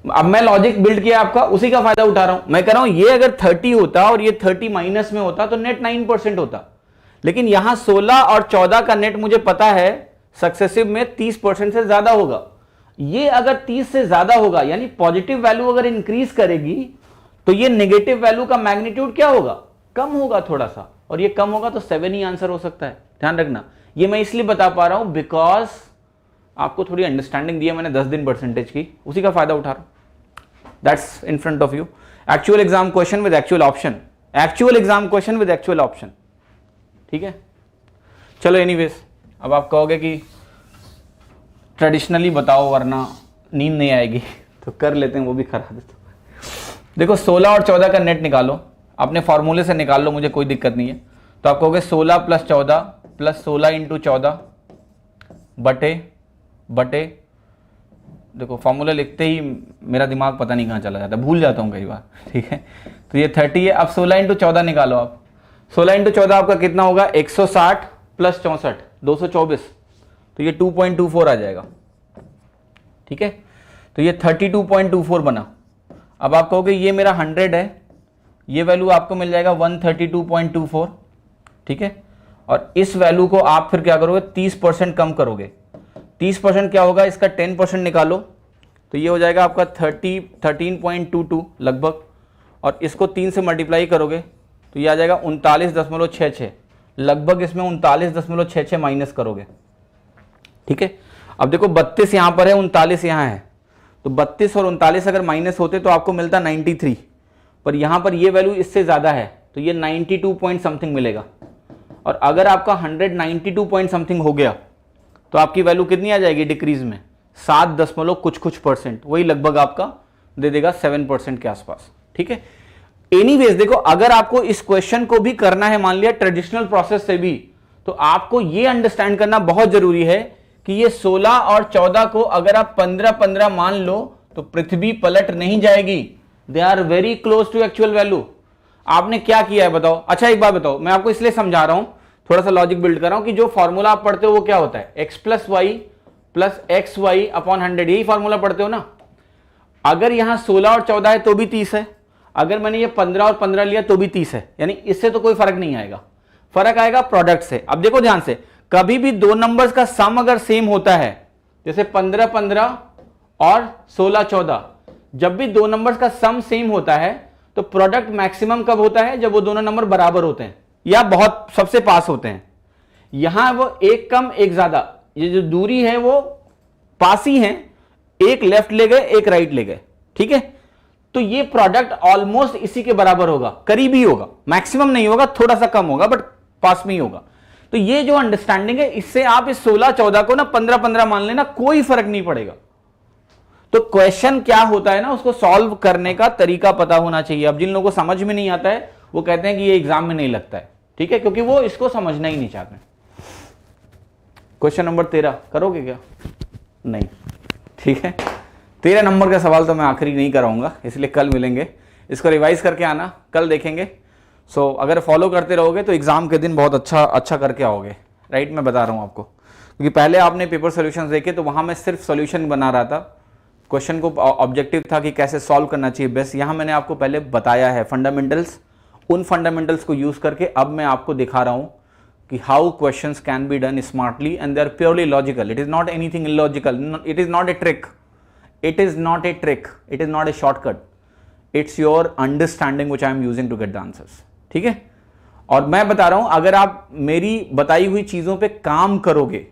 अब मैं लॉजिक बिल्ड किया आपका, उसी का फायदा उठा रहा हूं। मैं कह रहा हूं ये अगर 30 होता और ये 30 माइनस में होता तो नेट 9% होता, लेकिन यहां 16 और 14 का नेट मुझे पता है सक्सेसिव में 30% से ज्यादा होगा। ये अगर 30 से ज्यादा होगा यानी पॉजिटिव वैल्यू अगर इंक्रीज करेगी तो ये नेगेटिव वैल्यू का मैग्नीट्यूड क्या होगा? कम होगा थोड़ा सा, और ये कम होगा तो 7 ही आंसर हो सकता है। ध्यान रखना, ये मैं इसलिए बता पा रहा हूं बिकॉज आपको थोड़ी अंडरस्टैंडिंग दी है मैंने 10 दिन परसेंटेज की, उसी का फायदा उठा रहा हूं। That's in front of you, actual exam question with actual option, actual exam question with actual option. ठीक है, चलो एनीवेज, अब आप कहोगे कि ट्रेडिशनली बताओ वरना नींद नहीं आएगी, तो कर लेते हैं, वो भी करा देते। देखो 16 और 14 का नेट निकालो, अपने फॉर्मूले से निकाल लो, मुझे कोई दिक्कत नहीं है। तो आप कहोगे 16 + 14 + 16 × 14 बटे देखो फॉर्मूला लिखते ही मेरा दिमाग पता नहीं कहाँ चला जाता, भूल जाता हूँ कई बार। ठीक है, तो ये 30 है। अब 16 × 14 निकालो आप, 16 × 14 आपका कितना होगा? 160 + 64 224, तो ये 2.24 आ जाएगा। ठीक है, तो ये 32.24 बना। अब आप कहोगे ये मेरा 100 है, ये वैल्यू आपको मिल जाएगा 132.24। ठीक है, और इस वैल्यू को आप फिर क्या करोगे? 30% कम करोगे। 30% क्या होगा? इसका 10% निकालो, तो ये हो जाएगा आपका 13.22 लगभग, और इसको 3 से मल्टीप्लाई करोगे तो ये आ जाएगा 39.66 लगभग, इसमें 39.66 माइनस करोगे। ठीक है, अब देखो 32 यहां पर है, 39 यहां है, तो 32 और 39 अगर माइनस होते तो आपको मिलता 93, पर यहां पर ये वैल्यू इससे ज्यादा है तो ये 92 पॉइंट समथिंग मिलेगा। और अगर आपका 192 पॉइंट समथिंग हो गया तो आपकी वैल्यू कितनी आ जाएगी डिक्रीज में? 7 कुछ %, वही लगभग आपका दे देगा 7% के आसपास। ठीक है, एनीवेज देखो अगर आपको इस क्वेश्चन को भी करना है, मान लिया ट्रेडिशनल प्रोसेस से भी, तो आपको ये अंडरस्टैंड करना बहुत जरूरी है कि ये 16 और 14 को अगर आप 15-15 मान लो तो पृथ्वी पलट नहीं जाएगी, they are very close to actual value. आपने क्या किया है बताओ? अच्छा एक बात बताओ, मैं आपको इसलिए समझा रहा हूं, थोड़ा सा लॉजिक बिल्ड कर रहा हूं कि जो फॉर्मूला आप पढ़ते हो वो क्या होता है? x + y + xy/100, यही फॉर्मूला पढ़ते हो ना। अगर यहां 16 और 14 है तो भी 30 है, अगर मैंने ये 15 और 15 लिया तो भी 30 है, यानी इससे तो कोई फर्क नहीं आएगा, फर्क आएगा प्रोडक्ट से। अब देखो ध्यान से, कभी भी दो नंबर्स का सम अगर सेम होता है, जैसे 15-15 और 16-14, जब भी दो नंबर्स का सम सेम होता है तो प्रोडक्ट मैक्सिमम कब होता है? जब वो दोनों नंबर बराबर होते हैं या बहुत सबसे पास होते हैं। यहां वो एक कम एक ज्यादा, ये जो दूरी है वो पास ही है, एक लेफ्ट ले गए एक राइट ले गए। ठीक है, तो ये प्रोडक्ट ऑलमोस्ट इसी के बराबर होगा, करीब ही होगा, मैक्सिमम नहीं होगा, थोड़ा सा कम होगा, बट पास में ही होगा। तो ये जो अंडरस्टैंडिंग है, इससे आप इस 16 14 को ना 15 15 मान लेना, कोई फर्क नहीं पड़ेगा। तो क्वेश्चन क्या होता है ना, उसको सॉल्व करने का तरीका पता होना चाहिए। अब जिन लोगों को समझ में नहीं आता है वो कहते हैं कि ये एग्जाम में नहीं लगता है, ठीक है, क्योंकि वो इसको समझना ही नहीं चाहते। क्वेश्चन नंबर 13 करोगे क्या? नहीं, ठीक है। 13 नंबर का सवाल तो मैं आखिरी नहीं कराऊंगा, इसलिए कल मिलेंगे, इसको रिवाइज करके आना, कल देखेंगे। सो अगर फॉलो करते रहोगे तो एग्जाम के दिन बहुत अच्छा करके आओगे, राइट। मैं बता रहा हूं आपको, क्योंकि पहले आपने पेपर सोल्यूशन देखे तो वहां मैं सिर्फ सोल्यूशन बना रहा था, क्वेश्चन को ऑब्जेक्टिव था कि कैसे सॉल्व करना चाहिए बेस्ट। यहां मैंने आपको पहले बताया है फंडामेंटल्स, उन फंडामेंटल्स को यूज करके अब मैं आपको दिखा रहा हूं कि how questions can be done smartly and they are purely logical. It is not anything illogical, it is not a trick, it is not a trick, it is not a shortcut, it's your understanding which I am using to get the answers, ठीक है। और मैं बता रहा हूं अगर आप मेरी बताई हुई चीजों पे काम करोगे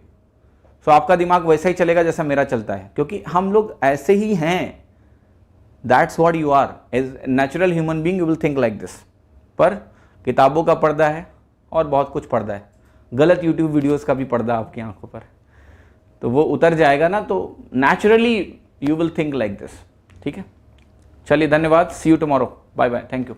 तो आपका दिमाग वैसा ही चलेगा जैसा मेरा चलता है, क्योंकि हम लोग ऐसे ही हैं। That's what you are as natural human being, you will think like this. पर किताबों का पर्दा है और बहुत कुछ पर्दा है, गलत यूट्यूब वीडियोस का भी पर्दा आपकी आंखों पर, तो वो उतर जाएगा ना, तो naturally you will think like this, ठीक है। चलिए, धन्यवाद, see you tomorrow, bye bye, thank you.